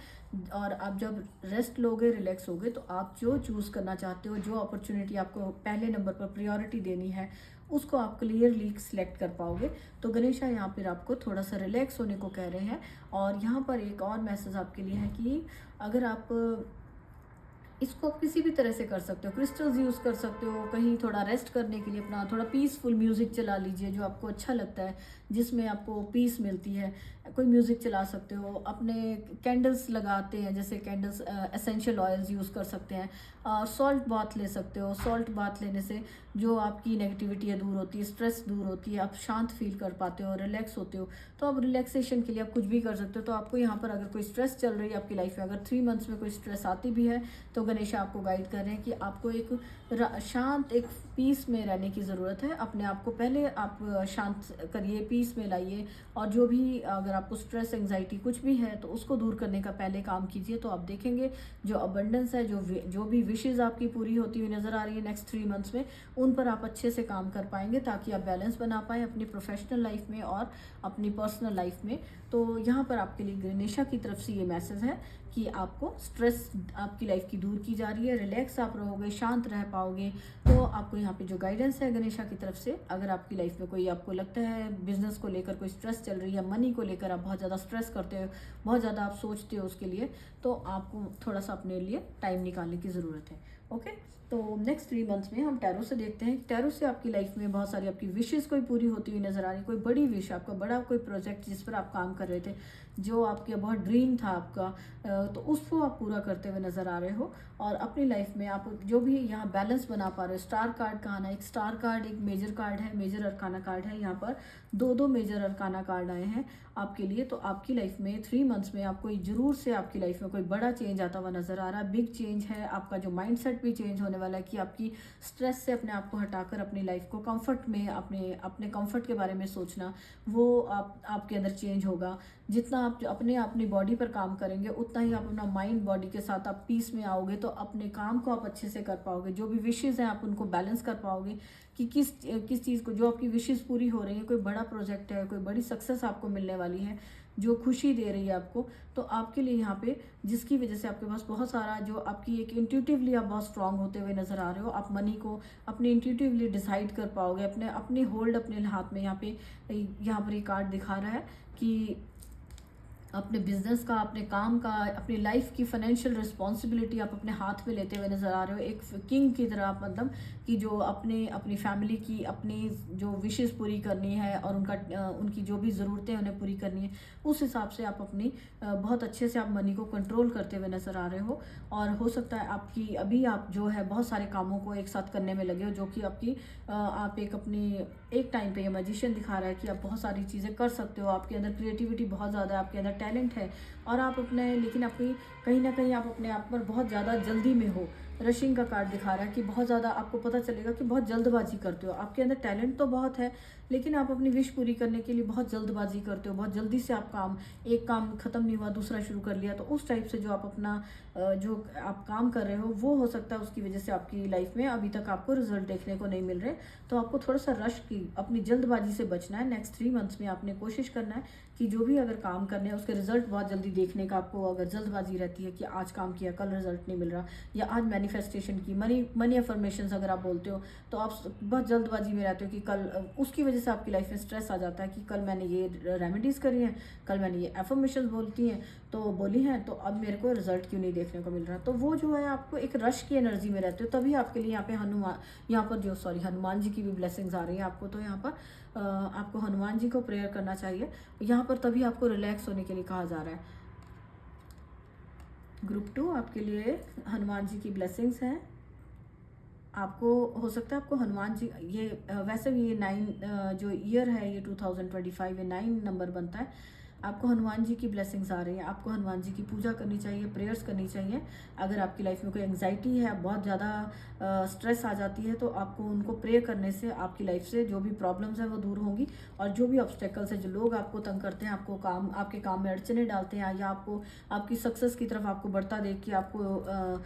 [SPEAKER 1] और आप जब रेस्ट लोगे, रिलैक्स होगे, तो आप जो चूज़ करना चाहते हो, जो अपॉर्चुनिटी आपको पहले नंबर पर प्रायोरिटी देनी है, उसको आप क्लियरली सिलेक्ट कर पाओगे। तो गणेशा यहाँ पर आपको थोड़ा सा रिलैक्स होने को कह रहे हैं। और यहाँ पर एक और मैसेज आपके लिए है कि अगर आप इसको आप किसी भी तरह से कर सकते हो, क्रिस्टल्स यूज़ कर सकते हो, कहीं थोड़ा रेस्ट करने के लिए अपना थोड़ा पीसफुल म्यूज़िक चला लीजिए जो आपको अच्छा लगता है, जिसमें आपको पीस मिलती है। कोई म्यूज़िक चला सकते हो, अपने कैंडल्स लगाते हैं, जैसे कैंडल्स एसेंशियल ऑयल्स यूज़ कर सकते हैं। और सॉल्ट बाथ ले सकते हो। सॉल्ट बाथ लेने से जो आपकी नेगेटिविटी है दूर होती है, स्ट्रेस दूर होती है, आप शांत फील कर पाते हो, रिलैक्स होते हो। तो आप रिलैक्सेशन के लिए आप कुछ भी कर सकते हो। तो आपको यहाँ पर अगर कोई स्ट्रेस चल रही है आपकी लाइफ में, अगर 3 मंथ्स में कोई स्ट्रेस आती भी है, तो गणेशा आपको गाइड कर रहे हैं कि आपको एक शांत, एक पीस में रहने की ज़रूरत है। अपने आप को पहले आप शांत करिए, पीस में लाइए। और जो भी अगर आपको स्ट्रेस, एंजाइटी कुछ भी है, तो उसको दूर करने का पहले काम कीजिए। तो आप देखेंगे जो अबंडेंस है, जो भी विशेज़ आपकी पूरी होती हुई नज़र आ रही है नेक्स्ट 3 मंथ्स में, उन पर आप अच्छे से काम कर पाएंगे, ताकि आप बैलेंस बना पाएँ अपनी प्रोफेशनल लाइफ में और अपनी पर्सनल लाइफ में। तो यहाँ पर आपके लिए गणेशा की तरफ से ये मैसेज है कि आपको स्ट्रेस आपकी लाइफ की दूर की जा रही है, रिलैक्स आप रहोगे, शांत रह पाओगे। तो आपको यहाँ पे जो गाइडेंस है गणेशा की तरफ से, अगर आपकी लाइफ में कोई आपको लगता है बिजनेस को लेकर कोई स्ट्रेस चल रही है, मनी को लेकर आप बहुत ज़्यादा स्ट्रेस करते हो, बहुत ज़्यादा आप सोचते हो उसके लिए, तो आपको थोड़ा सा अपने लिए टाइम निकालने की ज़रूरत है। ओके, तो नेक्स्ट 3 मंथ्स में हम टैरो से देखते हैं। टैरो से आपकी लाइफ में बहुत सारी आपकी विशेज़ कोई पूरी होती हुई नज़र आ रही है। कोई बड़ी विश, आपका बड़ा कोई प्रोजेक्ट जिस पर आप काम कर रहे थे, जो आपके बहुत ड्रीम था आपका, तो उसको आप पूरा करते हुए नज़र आ रहे हो। और अपनी लाइफ में आप जो भी यहाँ बैलेंस बना पा रहे हो। स्टार कार्ड का आना, एक स्टार कार्ड, एक मेजर कार्ड है, मेजर अरकाना कार्ड है। यहाँ पर दो मेजर अरकाना कार्ड आए हैं आपके लिए। तो आपकी लाइफ में 3 मंथ्स में आपको ज़रूर से आपकी लाइफ में कोई बड़ा चेंज आता हुआ नज़र आ रहा है। बिग चेंज है। आपका जो माइंडसेट भी चेंज होने वाला है कि आपकी स्ट्रेस से अपने आप को हटाकर अपनी लाइफ को कंफर्ट में, अपने कंफर्ट के बारे में सोचना, वो आपके अंदर चेंज होगा। जितना आप अपनी बॉडी पर काम करेंगे, उतना ही आप अपना माइंड बॉडी के साथ आप पीस में आओगे। तो अपने काम को आप अच्छे से कर पाओगे। जो भी विशेज़ हैं आप उनको बैलेंस कर पाओगे कि किस चीज़ को, जो आपकी विशेज़ पूरी हो रही है, कोई बड़ा प्रोजेक्ट है, कोई बड़ी सक्सेस आपको मिलने वाली है जो खुशी दे रही है आपको, तो आपके लिए यहाँ पे, जिसकी वजह से आपके पास बहुत सारा, जो आपकी एक इंट्यूटिवली आप बहुत स्ट्रांग होते हुए नज़र आ रहे हो। आप मनी को अपने इंट्यूटिवली डिसाइड कर पाओगे, अपने होल्ड अपने हाथ में। यहाँ पर ये कार्ड दिखा रहा है कि अपने बिजनेस का, अपने काम का, अपनी लाइफ की फाइनेंशियल रिस्पॉन्सिबिलिटी आप अपने हाथ में लेते हुए नज़र आ रहे हो। एक किंग की तरह आप, मतलब कि जो अपनी फैमिली की अपनी जो विशेस पूरी करनी है और उनकी जो भी ज़रूरतें उन्हें पूरी करनी है, उस हिसाब से आप अपनी बहुत अच्छे से आप मनी को कंट्रोल करते हुए नज़र आ रहे हो। और हो सकता है आपकी अभी आप जो है बहुत सारे कामों को एक साथ करने में लगे हो, जो कि आप एक टाइम पे, ये मैजिशियन दिखा रहा है कि आप बहुत सारी चीज़ें कर सकते हो। आपके अंदर क्रिएटिविटी बहुत ज़्यादा है, आपके अंदर टैलेंट है। और आप लेकिन आपकी कहीं ना कहीं आप अपने आप पर बहुत ज़्यादा जल्दी में हो। रशिंग का कार्ड दिखा रहा है कि बहुत ज़्यादा आपको पता चलेगा कि बहुत जल्दबाजी करते हो। आपके अंदर टैलेंट तो बहुत है, लेकिन आप अपनी विश पूरी करने के लिए बहुत जल्दबाजी करते हो। बहुत जल्दी से आप एक काम ख़त्म नहीं हुआ दूसरा शुरू कर लिया। तो उस टाइप से जो आप जो आप काम कर रहे हो, वो हो सकता है उसकी वजह से आपकी लाइफ में अभी तक आपको रिजल्ट देखने को नहीं मिल रहे। तो आपको थोड़ा सा रश की, अपनी जल्दबाजी से बचना है। नेक्स्ट 3 मंथ्स में आपने कोशिश करना है कि जो भी अगर काम करने हैं उसके रिजल्ट बहुत जल्दी देखने का। आपको अगर जल्दबाजी रहती है कि आज काम किया, कल रिजल्ट नहीं मिल रहा, या आज मैनिफेस्टेशन की, मनी अफर्मेशंस अगर आप बोलते हो, तो आप बहुत जल्दबाजी में रहते हो कि कल, उसकी वजह से आपकी लाइफ में स्ट्रेस आ जाता है कि कल मैंने ये रेमेडीज़ करी हैं, कल मैंने ये एफर्मेशंस बोली हैं, तो अब मेरे को रिजल्ट क्यों नहीं देखने को मिल रहा। तो वो जो है, आपको एक रश की एनर्जी में रहते हो। तभी आपके लिए यहाँ पे हनुमान जी की भी ब्लेसिंग्स आ रही है आपको। तो यहाँ पर आपको हनुमान जी को प्रेयर करना चाहिए यहाँ पर, तभी आपको रिलैक्स होने के लिए कहा जा रहा है। ग्रुप 2 आपके लिए हनुमान जी की ब्लेसिंग्स हैं। आपको हो सकता है आपको हनुमान जी, ये वैसे भी ये 9 जो ईयर है, ये 2025, ये 9 नंबर बनता है। आपको हनुमान जी की ब्लेसिंग्स आ रही हैं, आपको हनुमान जी की पूजा करनी चाहिए, प्रेयर्स करनी चाहिए। अगर आपकी लाइफ में कोई एंग्जाइटी है, बहुत ज़्यादा स्ट्रेस आ जाती है, तो आपको उनको प्रे करने से आपकी लाइफ से जो भी प्रॉब्लम्स हैं वो दूर होंगी, और जो भी ऑब्स्टेकल्स हैं, जो लोग आपको तंग करते हैं, आपके काम में अड़चने डालते हैं, या आपको आपकी सक्सेस की तरफ आपको बढ़ता देख के आपको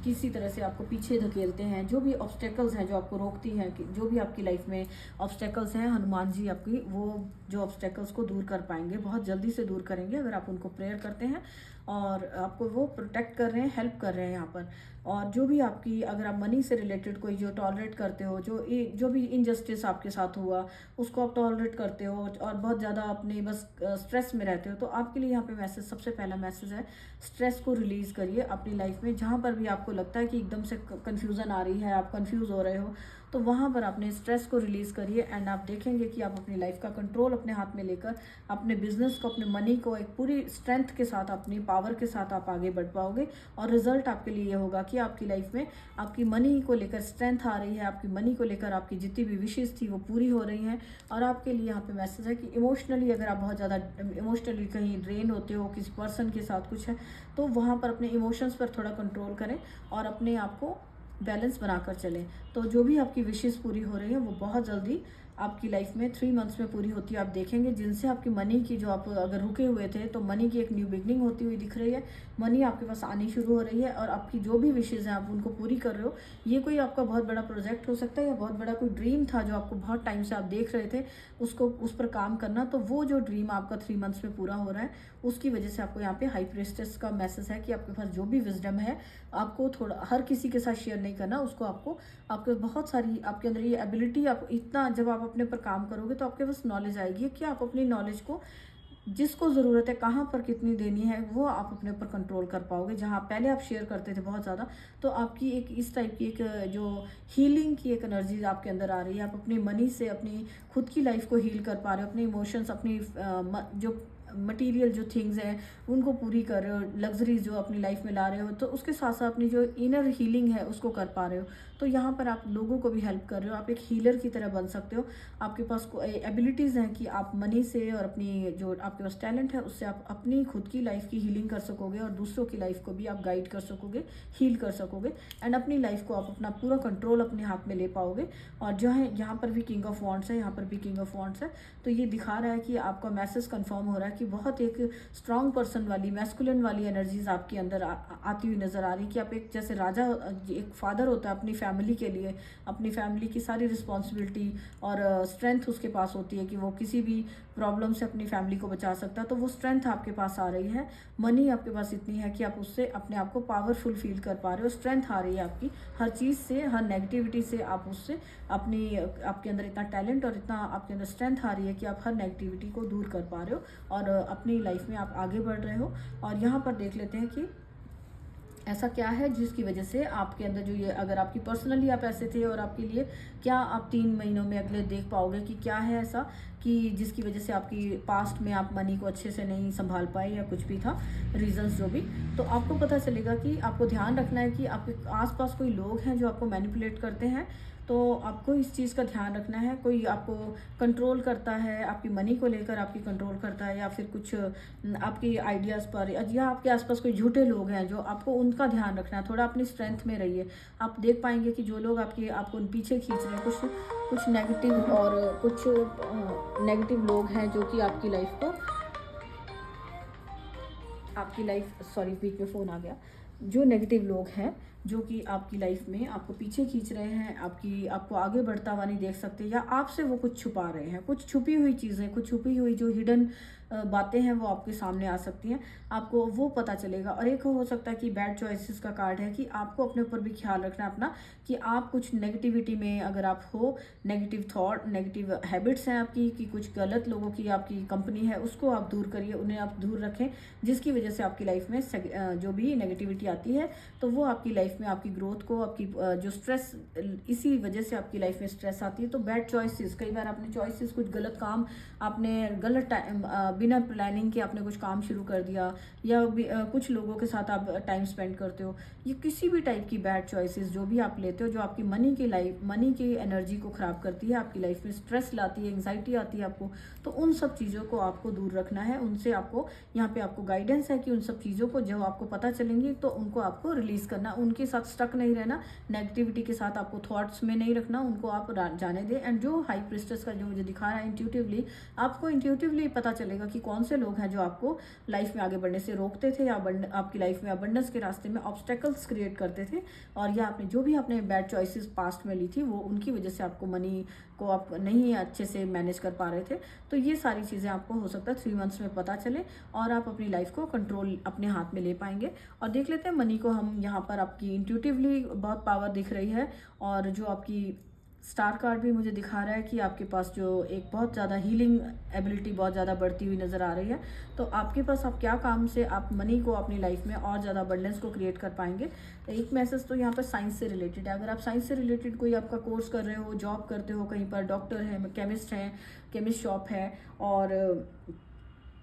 [SPEAKER 1] किसी तरह से आपको पीछे धकेलते हैं, जो भी ऑब्स्टेकल्स हैं जो आपको रोकती हैं, कि जो भी आपकी लाइफ में ऑब्स्टेकल्स हैं, हनुमान जी आपकी वो जो ऑब्स्टेकल्स को दूर कर पाएंगे, बहुत जल्दी से दूर करेंगे अगर आप उनको प्रेयर करते हैं, और आपको वो प्रोटेक्ट कर रहे हैं, हेल्प कर रहे हैं यहाँ पर। और जो भी आपकी, अगर आप मनी से रिलेटेड कोई जो टॉलरेट करते हो, जो भी इनजस्टिस आपके साथ हुआ उसको आप टॉलरेट करते हो, और बहुत ज़्यादा अपने बस स्ट्रेस में रहते हो, तो आपके लिए यहाँ पे मैसेज, सबसे पहला मैसेज है, स्ट्रेस को रिलीज़ करिए अपनी लाइफ में। जहाँ पर भी आपको लगता है कि एकदम से कन्फ्यूज़न आ रही है, आप कन्फ्यूज़ हो रहे हो, तो वहाँ पर अपने स्ट्रेस को रिलीज़ करिए, एंड आप देखेंगे कि आप अपनी लाइफ का कंट्रोल अपने हाथ में लेकर अपने बिजनेस को, अपने मनी को एक पूरी स्ट्रेंथ के साथ, अपनी पावर के साथ आप आगे बढ़ पाओगे। और रिजल्ट आपके लिए ये होगा कि आपकी लाइफ में आपकी मनी को लेकर स्ट्रेंथ आ रही है, आपकी मनी को लेकर आपकी जितनी भी विशेष थी वो पूरी हो रही हैं। और आपके लिए यहाँ पे मैसेज है कि इमोशनली, अगर आप बहुत ज़्यादा इमोशनली कहीं ड्रेन होते हो, किसी पर्सन के साथ कुछ है, तो वहाँ पर अपने इमोशंस पर थोड़ा कंट्रोल करें और अपने आप को बैलेंस बनाकर चलें। तो जो भी आपकी विशेष पूरी हो रही है वो बहुत जल्दी आपकी लाइफ में 3 मंथ्स में पूरी होती है। आप देखेंगे जिनसे आपकी मनी की, जो आप अगर रुके हुए थे, तो मनी की एक न्यू बिगनिंग होती हुई दिख रही है, मनी आपके पास आनी शुरू हो रही है, और आपकी जो भी विशेज़ हैं आप उनको पूरी कर रहे हो। ये कोई आपका बहुत बड़ा प्रोजेक्ट हो सकता है, या बहुत बड़ा कोई ड्रीम था जो आपको बहुत टाइम से आप देख रहे थे, उसको उस पर काम करना, तो वो जो ड्रीम आपका 3 मंथ्स में पूरा हो रहा है, उसकी वजह से आपको यहाँ पे हाई प्रीस्टेस का मैसेज है कि आपके पास जो भी विजडम है, आपको थोड़ा हर किसी के साथ शेयर नहीं करना उसको। आपके बहुत सारी, आपके अंदर ये एबिलिटी, आप इतना, जब आप अपने पर काम करोगे तो आपके पास नॉलेज आएगी कि आप अपनी नॉलेज को, जिसको ज़रूरत है, कहाँ पर कितनी देनी है, वो आप अपने ऊपर कंट्रोल कर पाओगे। जहाँ पहले आप शेयर करते थे बहुत ज़्यादा, तो आपकी एक इस टाइप की एक जो हीलिंग की एक एनर्जी आपके अंदर आ रही है। आप अपनी मनी से अपनी खुद की लाइफ को हील कर पा रहे हो, अपने इमोशंस, अपनी जो मटेरियल जो थिंग्स हैं उनको पूरी कर रहे हो, लग्जरीज जो अपनी लाइफ में ला रहे हो, तो उसके साथ साथ अपनी जो इनर हीलिंग है उसको कर पा रहे हो। तो यहाँ पर आप लोगों को भी हेल्प कर रहे हो, आप एक हीलर की तरह बन सकते हो। आपके पास एबिलिटीज़ हैं कि आप मनी से और अपनी जो आपके पास टैलेंट है उससे आप अपनी खुद की लाइफ की हीलिंग कर सकोगे, और दूसरों की लाइफ को भी आप गाइड कर सकोगे, हील कर सकोगे, एंड अपनी लाइफ को आप अपना पूरा कंट्रोल अपने हाथ में ले पाओगे। और जो है यहाँ पर भी किंग ऑफ वॉन्ड्स है, यहाँ पर भी किंग ऑफ वॉन्ड्स है, तो ये दिखा रहा है कि आपका मैसेज कन्फर्म हो रहा है कि बहुत एक स्ट्रॉन्ग पर्सन वाली, मैस्कुलिन वाली एनर्जीज आपके अंदर आती हुई नज़र आ रही, कि आप एक जैसे राजा, एक फादर होता है अपनी फैमिली के लिए, अपनी फैमिली की सारी रिस्पॉन्सिबिलिटी और स्ट्रेंथ उसके पास होती है कि वो किसी भी प्रॉब्लम से अपनी फैमिली को बचा सकता है, तो वो स्ट्रेंथ आपके पास आ रही है। मनी आपके पास इतनी है कि आप उससे अपने आप को पावरफुल फील कर पा रहे हो, स्ट्रेंथ आ रही है आपकी हर चीज़ से, हर नेगेटिविटी से आप उससे आपके अंदर इतना टैलेंट और इतना आपके अंदर स्ट्रेंथ आ रही है कि आप हर नेगेटिविटी को दूर कर पा रहे हो, और अपनी लाइफ में आप आगे बढ़ रहे हो। और यहाँ पर देख लेते हैं कि ऐसा क्या है जिसकी वजह से आपके अंदर जो ये, अगर आपकी पर्सनली आप ऐसे थे, और आपके लिए क्या आप 3 महीनों में अगले देख पाओगे कि क्या है ऐसा कि जिसकी वजह से आपकी पास्ट में आप मनी को अच्छे से नहीं संभाल पाए, या कुछ भी था रीजंस जो भी, तो आपको पता चलेगा कि आपको ध्यान रखना है कि आपके आसपास कोई लोग हैं जो आपको मैनिपुलेट करते हैं। तो आपको इस चीज़ का ध्यान रखना है, कोई आपको कंट्रोल करता है, आपकी मनी को लेकर आपकी कंट्रोल करता है, या फिर कुछ आपकी आइडियाज़ पर, या आपके आसपास कोई झूठे लोग हैं जो आपको, उनका ध्यान रखना है। थोड़ा अपनी स्ट्रेंथ में रहिए। आप देख पाएंगे कि जो लोग आपको पीछे खींच रहे हैं, कुछ नेगेटिव, और कुछ नेगेटिव लोग हैं जो कि आपकी लाइफ सॉरी बीच में फ़ोन आ गया, जो नेगेटिव लोग हैं जो कि आपकी लाइफ में आपको पीछे खींच रहे हैं, आपको आगे बढ़ता हुआ नहीं देख सकते, या आपसे वो कुछ छुपा रहे हैं, कुछ छुपी हुई चीज़ें, कुछ छुपी हुई जो हिडन बातें हैं वो आपके सामने आ सकती हैं, आपको वो पता चलेगा। और एक हो सकता है कि बैड चॉइसेस का कार्ड है, कि आपको अपने ऊपर भी ख्याल रखना है अपना, कि आप कुछ नेगेटिविटी में अगर आप हो, नेगेटिव थॉट, नेगेटिव हैबिट्स हैं आपकी, कि कुछ गलत लोगों की आपकी कंपनी है, उसको आप दूर करिए, उन्हें आप दूर रखें, जिसकी वजह से आपकी लाइफ में जो भी नेगेटिविटी आती है तो वो आपकी लाइफ लाइफ में आपकी ग्रोथ को, आपकी जो स्ट्रेस, इसी वजह से आपकी लाइफ में स्ट्रेस आती है। तो बैड चॉइसेस, कई बार आपने चॉइसेस, कुछ गलत काम आपने गलत टाइम, बिना प्लानिंग के आपने कुछ काम शुरू कर दिया, या कुछ लोगों के साथ आप टाइम स्पेंड करते हो, ये किसी भी टाइप की बैड चॉइसेस जो भी आप लेते हो, जो आपकी मनी की एनर्जी को ख़राब करती है, आपकी लाइफ में स्ट्रेस लाती है, एंग्जाइटी आती है आपको, तो उन सब चीज़ों को आपको दूर रखना है। उनसे आपको यहाँ पे आपको गाइडेंस है कि उन सब चीज़ों को जब आपको पता चलेंगी तो उनको आपको रिलीज़ करना, उनके साथ स्टक नहीं रहना, नेगेटिविटी के साथ आपको थॉट्स में नहीं रखना, उनको आप जाने दें। एंड जो हाई प्रिस्टेस का जो मुझे दिखा रहा है इंट्यूटिवली, आपको इंट्यूटिवली पता चलेगा कि कौन से लोग हैं जो आपको लाइफ में आगे बढ़ने से रोकते थे, या आपकी लाइफ में अबंडेंस के रास्ते में ऑब्स्टेकल्स क्रिएट करते थे, और या आपने जो भी आपने बैड चॉइसेस पास्ट में ली थी वो उनकी वजह से आपको मनी को आप नहीं अच्छे से मैनेज कर पा रहे थे। तो ये सारी चीज़ें आपको हो सकता है 3 मंथ्स में पता चले, और आप अपनी लाइफ को कंट्रोल अपने हाथ में ले पाएंगे। और देख लेते हैं मनी को हम यहाँ पर, आपकी इंट्यूटिवली बहुत पावर दिख रही है, और जो आपकी स्टार कार्ड भी मुझे दिखा रहा है कि आपके पास जो एक बहुत ज़्यादा हीलिंग एबिलिटी बहुत ज़्यादा बढ़ती हुई नज़र आ रही है। तो आपके पास आप क्या काम से आप मनी को अपनी लाइफ में और ज़्यादा अबंडेंस को क्रिएट कर पाएंगे। तो एक मैसेज तो यहाँ पर साइंस से रिलेटेड है। अगर आप साइंस से रिलेटेड कोई आपका कोर्स कर रहे हो, जॉब करते हो, कहीं पर डॉक्टर है, केमिस्ट हैं, केमिस्ट शॉप है, और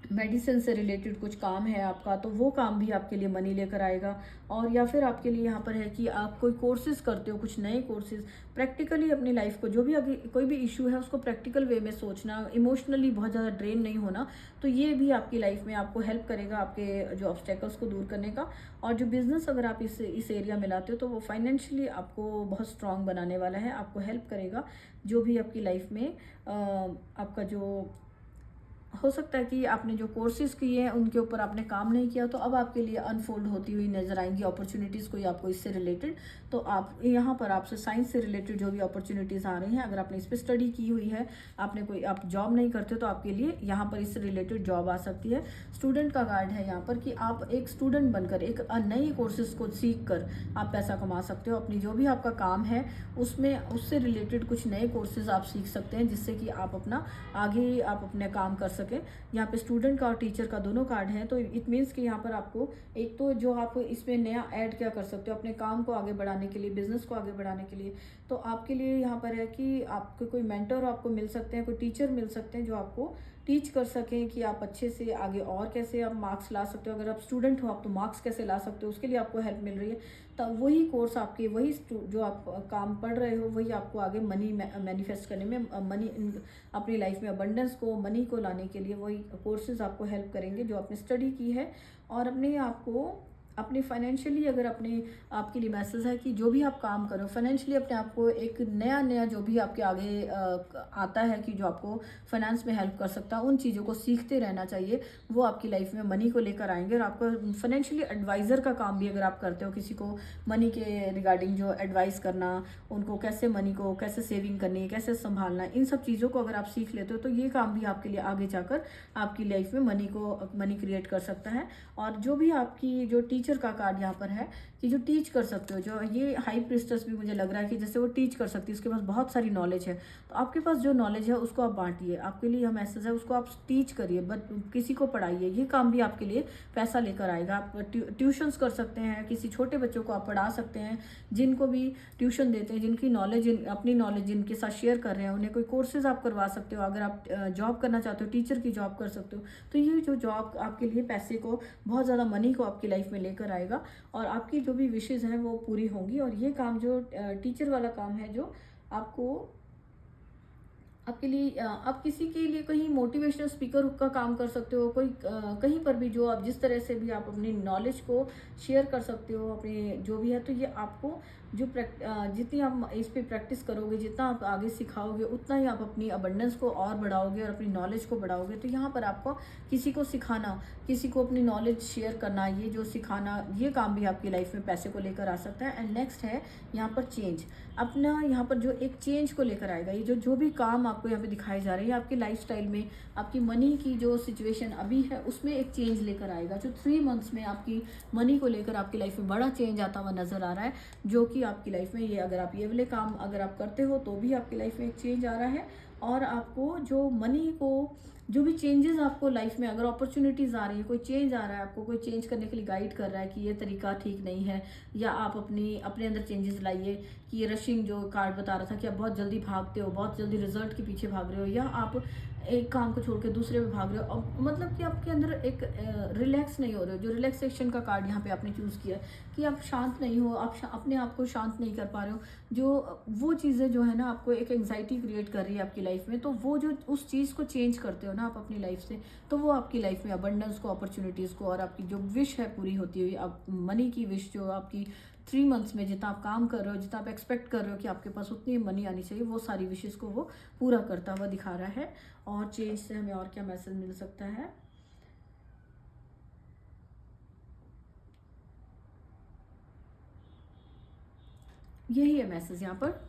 [SPEAKER 1] मेडिसिन से रिलेटेड कुछ काम है आपका, तो वो काम भी आपके लिए मनी लेकर आएगा। और या फिर आपके लिए यहाँ पर है कि आप कोई कोर्सेज करते हो, कुछ नए कोर्सेज, प्रैक्टिकली अपनी लाइफ को, जो भी अभी कोई भी इशू है उसको प्रैक्टिकल वे में सोचना, इमोशनली बहुत ज़्यादा ड्रेन नहीं होना, तो ये भी आपकी लाइफ में आपको हेल्प करेगा आपके जो ऑब्स्टेकल्स को दूर करने का। और जो बिज़नेस अगर आप इस एरिया में लाते हो तो वो फाइनेंशियली आपको बहुत स्ट्रॉन्ग बनाने वाला है, आपको हेल्प करेगा। जो भी आपकी लाइफ में आपका जो हो सकता है कि आपने जो कोर्सेज किए हैं उनके ऊपर आपने काम नहीं किया, तो अब आपके लिए अनफोल्ड होती हुई नजर आएंगी अपॉर्चुनिटीज़ कोई आपको इससे रिलेटेड। तो आप यहाँ पर आपसे साइंस से रिलेटेड जो भी अपॉर्चुनिटीज़ आ रही हैं, अगर आपने इस पर स्टडी की हुई है, आप जॉब नहीं करते तो आपके लिए यहाँ पर इससे रिलेटेड जॉब आ सकती है। स्टूडेंट का गाइड है यहाँ पर कि आप एक स्टूडेंट बनकर एक नई कोर्सेज को सीख कर आप पैसा कमा सकते हो। अपनी जो भी आपका काम है उसमें उससे रिलेटेड कुछ नए कोर्सेज आप सीख सकते हैं, जिससे कि आप अपना आगे आप अपने काम कर सकें। यहाँ पे स्टूडेंट का और टीचर का दोनों कार्ड है, तो इट मीन्स कि यहाँ पर आपको एक तो जो आप इसमें नया ऐड क्या कर सकते हो अपने काम को आगे बढ़ाने के लिए, बिजनेस को आगे बढ़ाने के लिए। तो आपके लिए यहाँ पर है कि आपको कोई मेंटर आपको मिल सकते हैं, कोई टीचर मिल सकते हैं जो आपको टीच कर सकें कि आप अच्छे से आगे और कैसे आप मार्क्स ला सकते हो। अगर आप स्टूडेंट हो आप तो मार्क्स कैसे ला सकते हो, उसके लिए आपको हेल्प मिल रही है। तो वही कोर्स आपके, वही जो आप काम पढ़ रहे हो, वही आपको आगे मनी मैनिफेस्ट करने में, मनी अपनी लाइफ में अबंडेंस को, मनी को लाने के लिए वही कोर्सेज आपको हेल्प करेंगे जो आपने स्टडी की है। और अपने आप को अपने फाइनेंशियली, अगर अपने आपके लिए मैसेज है कि जो भी आप काम करो फाइनेंशियली, अपने आप को एक नया जो भी आपके आगे आता है कि जो आपको फाइनेंस में हेल्प कर सकता है, उन चीज़ों को सीखते रहना चाहिए। वो आपकी लाइफ में मनी को लेकर आएंगे। और आपको फाइनेंशियली एडवाइज़र का काम भी अगर आप करते हो, किसी को मनी के रिगार्डिंग जो एडवाइस करना, उनको कैसे मनी को कैसे सेविंग करनी है, कैसे संभालना है, इन सब चीज़ों को अगर आप सीख लेते हो तो ये काम भी आपके लिए आगे जाकर आपकी लाइफ में मनी क्रिएट कर सकता है। और जो भी आपकी जो टीचर का कार्ड यहाँ पर है कि जो टीच कर सकते हो, जो ये हाई प्रिस्टेस भी मुझे लग रहा है कि जैसे वो टीच कर सकती है, उसके पास बहुत सारी नॉलेज है। तो आपके पास जो नॉलेज है उसको आप बांटिए, आपके लिए यह मैसेज है, उसको आप टीच करिए, बट किसी को पढ़ाइए। ये काम भी आपके लिए पैसा लेकर आएगा। आप ट्यूशन्स कर सकते हैं, किसी छोटे बच्चों को आप पढ़ा सकते हैं, जिनको भी ट्यूशन देते हैं, जिनकी नॉलेज, अपनी नॉलेज जिनके साथ शेयर कर रहे हैं, उन्हें कोई कोर्सेज आप करवा सकते हो। अगर आप जॉब करना चाहते हो, टीचर की जॉब कर सकते हो। तो ये जो जॉब आपके लिए पैसे को, बहुत ज़्यादा मनी को आपकी लाइफ में लेकर आएगा, और आपकी जो भी विशेज़ हैं वो पूरी होंगी। और ये काम जो टीचर वाला काम है, जो आपको आपके लिए, आप किसी के लिए कहीं मोटिवेशनल स्पीकर का काम कर सकते हो, कोई कहीं पर भी जो आप जिस तरह से भी आप अपनी नॉलेज को शेयर कर सकते हो, अपने जो भी है। तो ये आपको जो जितनी आप इस पे प्रैक्टिस करोगे, जितना आप आगे सिखाओगे, उतना ही आप अपनी अबंडेंस को और बढ़ाओगे और अपनी नॉलेज को बढ़ाओगे। तो यहाँ पर आपको किसी को सिखाना, किसी को अपनी नॉलेज शेयर करना, ये जो सिखाना, ये काम भी आपकी लाइफ में पैसे को लेकर आ सकता है। एंड नेक्स्ट है यहाँ पर चेंज, अपना यहाँ पर जो एक चेंज को लेकर आएगा। ये जो भी काम आपको यहाँ पे दिखाई जा रही है, आपकी लाइफस्टाइल में, आपकी मनी की जो सिचुएशन अभी है उसमें एक चेंज लेकर आएगा। जो 3 मंथ्स में आपकी मनी को लेकर आपकी लाइफ में बड़ा चेंज आता हुआ नजर आ रहा है, जो कि आपकी लाइफ में, ये अगर आप ये वाले काम अगर आप करते हो तो भी आपकी लाइफ में एक चेंज आ रहा है। और आपको जो मनी को, जो भी चेंजेस आपको लाइफ में, अगर अपॉर्चुनिटीज़ आ रही है, कोई चेंज आ रहा है, आपको कोई चेंज करने के लिए गाइड कर रहा है कि ये तरीका ठीक नहीं है, या आप अपने अंदर चेंजेस लाइए, कि ये रशिंग जो कार्ड बता रहा था कि आप बहुत जल्दी भागते हो, बहुत जल्दी रिजल्ट के पीछे भाग रहे हो, या आप एक काम को छोड़ के दूसरे में भाग रहे हो, अब मतलब कि आपके अंदर एक रिलैक्स नहीं हो रहे हो। जो रिलैक्सेशन का कार्ड यहाँ पे आपने चूज़ किया है कि आप शांत नहीं हो, आप अपने आप को शांत नहीं कर पा रहे हो, जो वो चीज़ें जो है ना आपको एक एंग्जाइटी क्रिएट कर रही है आपकी लाइफ में, तो वो जो उस चीज़ को चेंज करते हो ना आप अपनी लाइफ से, तो वो आपकी लाइफ में अबंडेंस को, अपॉर्चुनिटीज़ को, और आपकी जो विश है पूरी होती हुई, आप मनी की विश जो आपकी 3 मंथ्स में जितना आप काम कर रहे हो, जितना आप एक्सपेक्ट कर रहे हो कि आपके पास उतनी मनी आनी चाहिए, वो सारी विशेज़ को वो पूरा करता हुआ दिखा रहा है। और चेंज से हमें और क्या मैसेज मिल सकता है? यही है मैसेज यहाँ पर,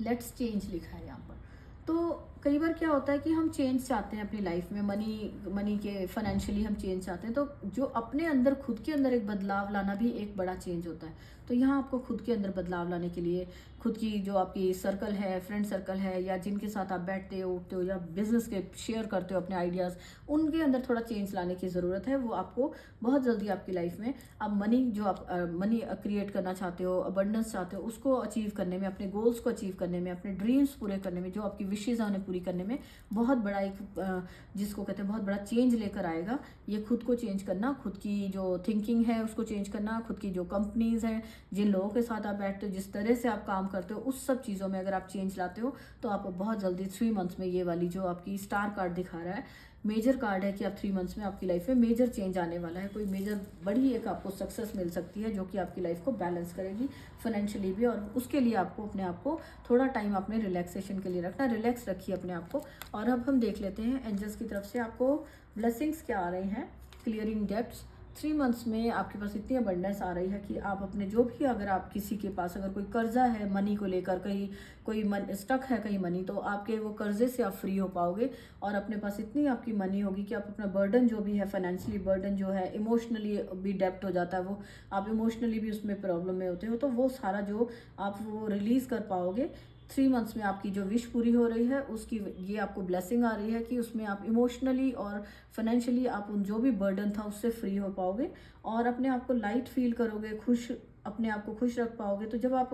[SPEAKER 1] लेट्स चेंज लिखा है यहाँ पर। तो कई बार क्या होता है कि हम चेंज चाहते हैं अपनी लाइफ में, मनी के फाइनेंशियली हम चेंज चाहते हैं, तो जो अपने अंदर, खुद के अंदर एक बदलाव लाना भी एक बड़ा चेंज होता है। तो यहाँ आपको खुद के अंदर बदलाव लाने के लिए, खुद की जो आपकी सर्कल है, फ्रेंड सर्कल है, या जिनके साथ आप बैठते हो, उठते हो, या बिजनेस के शेयर करते हो अपने आइडियाज़, उनके अंदर थोड़ा चेंज लाने की ज़रूरत है। वो आपको बहुत जल्दी आपकी लाइफ में, आप मनी क्रिएट करना चाहते हो, अबंडेंस चाहते हो, उसको अचीव करने में, अपने गोल्स को अचीव करने में, अपने ड्रीम्स पूरे करने में, जो आपकी विशेज़ हैं उन्हें पूरी करने में बहुत बड़ा एक जिसको कहते हैं बहुत बड़ा चेंज लेकर आएगा। ये खुद को चेंज करना, खुद की जो थिंकिंग है उसको चेंज करना, खुद की जो कंपनीज हैं, जिन लोगों के साथ आप बैठते हो, जिस तरह से आप काम करते हो, उस सब चीज़ों में अगर आप चेंज लाते हो तो आप बहुत जल्दी 3 मंथ्स में, ये वाली जो आपकी स्टार कार्ड दिखा रहा है, मेजर कार्ड है कि आप 3 मंथ्स में आपकी लाइफ में मेजर चेंज आने वाला है। कोई मेजर बड़ी एक आपको सक्सेस मिल सकती है जो कि आपकी लाइफ को बैलेंस करेगी फाइनेंशियली भी, और उसके लिए आपको अपने आप को थोड़ा टाइम अपने रिलैक्सेशन के लिए रखना, रिलैक्स रखिए अपने आप को। और अब हम देख लेते हैं एंजल्स की तरफ से आपको ब्लेसिंग्स क्या आ रही हैं। क्लियरिंग डेब्ट्स, 3 मंथ्स में आपके पास इतनी अबंडेंस आ रही है कि आप अपने जो भी, अगर आप किसी के पास अगर कोई कर्जा है मनी को लेकर, कहीं कोई स्टक है कहीं मनी, तो आपके वो कर्जे से आप फ्री हो पाओगे, और अपने पास इतनी आपकी मनी होगी कि आप अपना बर्डन जो भी है, फाइनेंशियली बर्डन जो है, इमोशनली भी डेप्ट हो जाता है वो, आप इमोशनली भी उसमें प्रॉब्लम में होते हो, तो वो सारा जो आप वो रिलीज़ कर पाओगे 3 मंथ्स में। आपकी जो विश पूरी हो रही है उसकी ये आपको ब्लेसिंग आ रही है कि उसमें आप इमोशनली और फाइनेंशियली आप उन जो भी बर्डन था उससे फ्री हो पाओगे, और अपने आप को लाइट फील करोगे, खुश, अपने आप को खुश रख पाओगे। तो जब आप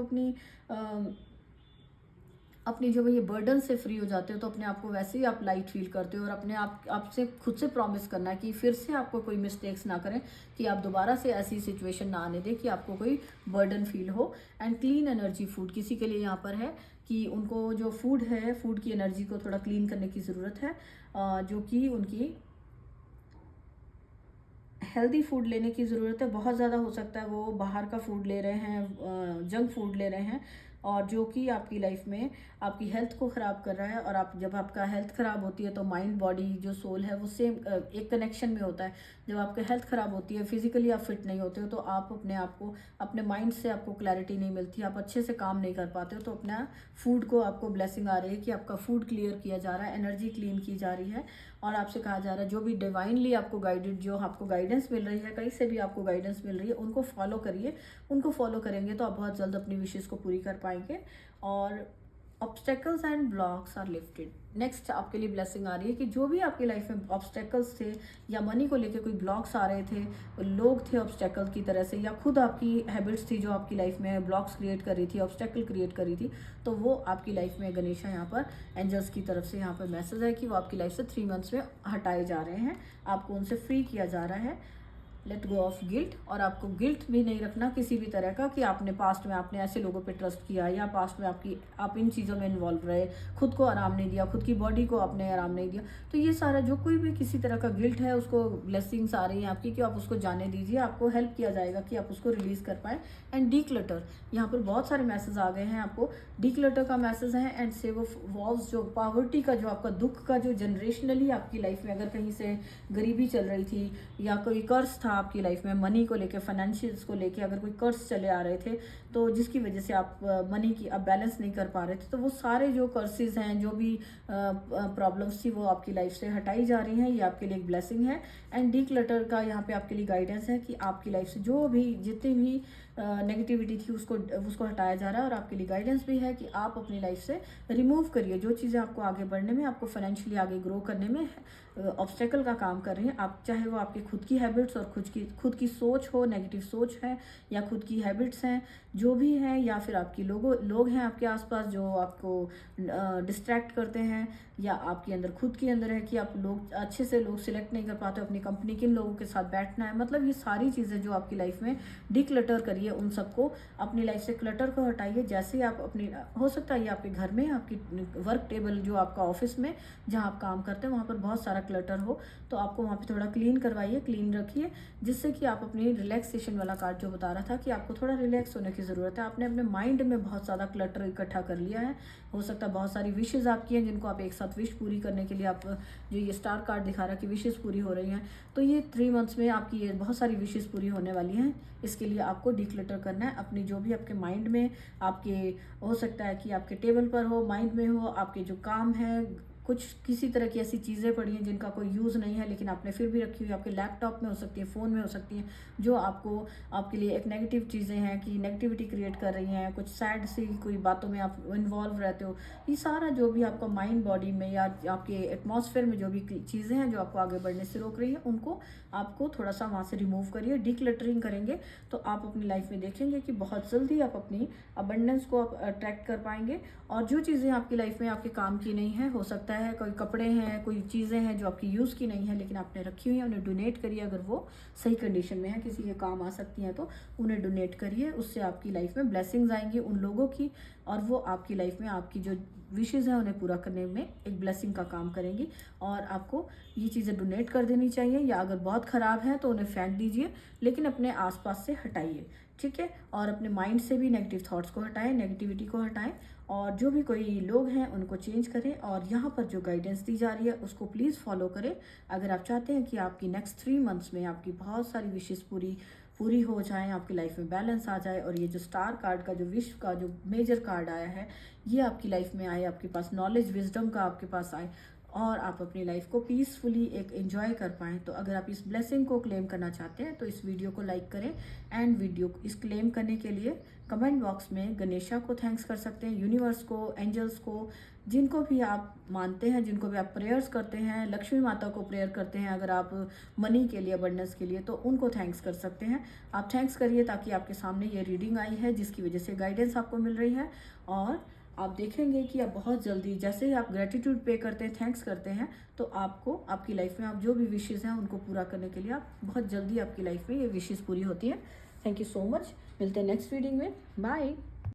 [SPEAKER 1] अपनी जब ये बर्डन से फ्री हो जाते हो तो अपने आप को वैसे ही आप लाइट फील करते हो, और अपने आप आपसे खुद से प्रॉमिस करना है कि फिर से आपको कोई मिस्टेक्स ना करें, कि आप दोबारा से ऐसी सिचुएशन ना आने दें कि आपको कोई बर्डन फील हो। एंड क्लीन एनर्जी फूड किसी के लिए यहाँ पर है कि उनको जो फूड है, फूड की एनर्जी को थोड़ा क्लीन करने की ज़रूरत है, जो कि उनकी हेल्दी फूड लेने की ज़रूरत है। बहुत ज़्यादा हो सकता है वो बाहर का फूड ले रहे हैं, जंक फूड ले रहे हैं, और जो कि आपकी लाइफ में आपकी हेल्थ को ख़राब कर रहा है। और आप जब आपका हेल्थ ख़राब होती है तो माइंड, बॉडी, जो सोल है वो सेम एक कनेक्शन में होता है। जब आपकी हेल्थ ख़राब होती है, फिजिकली आप फिट नहीं होते हो, तो आप अपने आप को, अपने माइंड से आपको क्लैरिटी नहीं मिलती, आप अच्छे से काम नहीं कर पाते हो। तो अपना फूड को आपको ब्लेसिंग आ रही है कि आपका फूड क्लियर किया जा रहा है, एनर्जी क्लीन की जा रही है, और आपसे कहा जा रहा है जो भी डिवाइनली आपको गाइडेड, जो आपको गाइडेंस मिल रही है, कहीं से भी आपको गाइडेंस मिल रही है, उनको फॉलो करिए। उनको फॉलो करेंगे तो आप बहुत जल्द अपनी विशेज़ को पूरी कर पाएंगे, और obstacles and blocks are lifted. Next आपके लिए ब्लेसिंग आ रही है कि जो भी आपकी लाइफ में ऑब्स्टेकल्स थे, या मनी को लेकर कोई ब्लॉक्स आ रहे थे, लोग थे ऑब्स्टेकल की तरह से, या खुद आपकी हैबिट्स थी जो आपकी लाइफ में ब्लॉक्स क्रिएट कर रही थी, ऑब्स्टेकल क्रिएट कर रही थी, तो वो आपकी लाइफ में गणेशा यहाँ पर एंजल्स की तरफ से यहाँ पर मैसेज है कि वो आपकी लाइफ से 3 मंथ्स में हटाए जा रहे हैं, आपको उनसे फ्री किया जा रहा है। लेट गो ऑफ गिल्ट, और आपको गिल्ट भी नहीं रखना किसी भी तरह का कि आपने पास्ट में आपने ऐसे लोगों पे ट्रस्ट किया, या पास्ट में आप इन चीज़ों में इन्वॉल्व रहे, खुद को आराम नहीं दिया, खुद की बॉडी को आपने आराम नहीं दिया। तो ये सारा जो कोई भी किसी तरह का गिल्ट है, उसको ब्लेसिंग्स आ रही हैं आपकी कि आप उसको जाने दीजिए, आपको हेल्प किया जाएगा कि आप उसको रिलीज़ कर पाएँ। एंड डी क्लटर, यहाँ पर बहुत सारे मैसेज आ गए हैं आपको, डी क्लटर का मैसेज है। एंड सेव ऑफ वॉल्स, जो पॉवर्टी का, जो आपका दुख का, जो जनरेशनली आपकी लाइफ में अगर कहीं से गरीबी चल रही थी, या कोई कर्ज था आपकी लाइफ में, मनी को लेके, फाइनेंशियल्स को लेके अगर कोई कर्ज चले आ रहे थे, तो जिसकी वजह से आप मनी की आप बैलेंस नहीं कर पा रहे थे, तो वो सारे जो कर्सेज हैं, जो भी प्रॉब्लम्स थी, वो आपकी लाइफ से हटाई जा रही हैं। ये आपके लिए एक ब्लेसिंग है। एंड डी क्लटर का यहाँ पे आपके लिए गाइडेंस है कि आपकी लाइफ से जो भी, जितने भी नेगेटिविटी थी उसको हटाया जा रहा है, और आपके लिए गाइडेंस भी है कि आप अपनी लाइफ से रिमूव करिए जो चीज़ें आपको आगे बढ़ने में, आपको फाइनेंशियली आगे ग्रो करने में ऑब्स्टेकल का काम कर रही हैं। आप चाहे वो आपकी खुद की हैबिट्स और खुद की सोच हो, नेगेटिव सोच है, या खुद की हैबिट्स हैं जो भी हैं, या फिर आपकी लोग हैं आपके आसपास जो आपको डिस्ट्रैक्ट करते हैं, या आपके अंदर खुद के अंदर है कि आप लोग अच्छे से लोग सिलेक्ट नहीं कर पाते अपनी कंपनी, किन लोगों के साथ बैठना है। मतलब ये सारी चीज़ें जो आपकी लाइफ में डिक्लटर करिए, उन सबको अपनी लाइफ से क्लटर को हटाइए। जैसे आप अपनी, हो सकता है ये आपके घर में, आपकी वर्क टेबल जो आपका ऑफिस में जहाँ आप काम करते हैं वहाँ पर बहुत सारा क्लटर हो, तो आपको वहाँ पे थोड़ा क्लीन करवाइए, क्लीन रखिए, जिससे कि आप अपनी रिलैक्सेशन वाला कार्ड जो बता रहा था कि आपको थोड़ा रिलैक्स होने की ज़रूरत है। आपने अपने माइंड में बहुत ज़्यादा क्लटर इकट्ठा कर लिया है। हो सकता है बहुत सारी विशेज़ आपकी हैं जिनको आप एक साथ विश पूरी करने के लिए, आप जो ये स्टार कार्ड दिखा रहा है कि विशेज़ पूरी हो रही हैं, तो ये 3 मंथ्स में आपकी ये बहुत सारी विशेज़ पूरी होने वाली हैं। इसके लिए आपको डिक्लटर करना है अपनी जो भी आपके माइंड में, आपके हो सकता है कि आपके टेबल पर हो, माइंड में हो, आपके जो काम है, कुछ किसी तरह की ऐसी चीज़ें पड़ी हैं जिनका कोई यूज़ नहीं है लेकिन आपने फिर भी रखी हुई, आपके लैपटॉप में हो सकती है, फ़ोन में हो सकती हैं, जो आपके लिए एक नेगेटिव चीज़ें हैं कि नेगेटिविटी क्रिएट कर रही हैं, कुछ सैड सी कोई बातों में आप इन्वॉल्व रहते हो। ये सारा जो भी आपका माइंड, बॉडी में या आपके एटमॉस्फेयर में जो भी चीज़ें हैं जो आपको आगे बढ़ने से रोक रही हैं, उनको आपको थोड़ा सा वहाँ से रिमूव करिए। डिक्लटरिंग करेंगे तो आप अपनी लाइफ में देखेंगे कि बहुत जल्दी आप अपनी अबंडेंस को आप अट्रैक्ट कर पाएंगे। और जो चीज़ें आपकी लाइफ में आपके काम की नहीं है, हो सकता है कोई कपड़े हैं, कोई चीज़ें हैं जो आपकी यूज़ की नहीं है लेकिन आपने रखी हुई है, उन्हें डोनेट करिए। अगर वो सही कंडीशन में है, किसी के काम आ सकती हैं, तो उन्हें डोनेट करिए। उससे आपकी लाइफ में ब्लेसिंग्स आएंगी उन लोगों की, और वो आपकी लाइफ में आपकी जो विशेज़ हैं उन्हें पूरा करने में एक ब्लेसिंग का काम करेंगी। और आपको ये चीज़ें डोनेट कर देनी चाहिए, या अगर बहुत ख़राब है तो उन्हें फेंक दीजिए, लेकिन अपने आसपास से हटाइए, ठीक है। और अपने माइंड से भी नेगेटिव थॉट्स को हटाएं, नेगेटिविटी को हटाएं, और जो भी कोई लोग हैं उनको चेंज करें। और यहाँ पर जो गाइडेंस दी जा रही है उसको प्लीज़ फॉलो करें। अगर आप चाहते हैं कि आपकी नेक्स्ट 3 मंथ्स में आपकी बहुत सारी विशेज़ पूरी हो जाएं, आपकी लाइफ में बैलेंस आ जाए, और ये जो स्टार कार्ड का जो विश का जो मेजर कार्ड आया है ये आपकी लाइफ में आए, आपके पास नॉलेज, विजडम का आपके पास आए, और आप अपनी लाइफ को पीसफुली एक एंजॉय कर पाएँ। तो अगर आप इस ब्लेसिंग को क्लेम करना चाहते हैं तो इस वीडियो को लाइक करें, एंड वीडियो इस क्लेम करने के लिए कमेंट बॉक्स में गणेशा को थैंक्स कर सकते हैं, यूनिवर्स को, एंजल्स को, जिनको भी आप मानते हैं, जिनको भी आप प्रेयर्स करते हैं, लक्ष्मी माता को प्रेयर करते हैं अगर आप मनी के लिए, अबंडेंस के लिए, तो उनको थैंक्स कर सकते हैं। आप थैंक्स करिए ताकि आपके सामने ये रीडिंग आई है जिसकी वजह से गाइडेंस आपको मिल रही है। और आप देखेंगे कि आप बहुत जल्दी, जैसे ही आप ग्रेटिट्यूड पे करते हैं, थैंक्स करते हैं, तो आपको आपकी लाइफ में आप जो भी विशेज़ हैं उनको पूरा करने के लिए आप बहुत जल्दी आपकी लाइफ में ये विशेज़ पूरी होती हैं। Thank you so much. मिलते हैं नेक्स्ट रीडिंग में। बाय।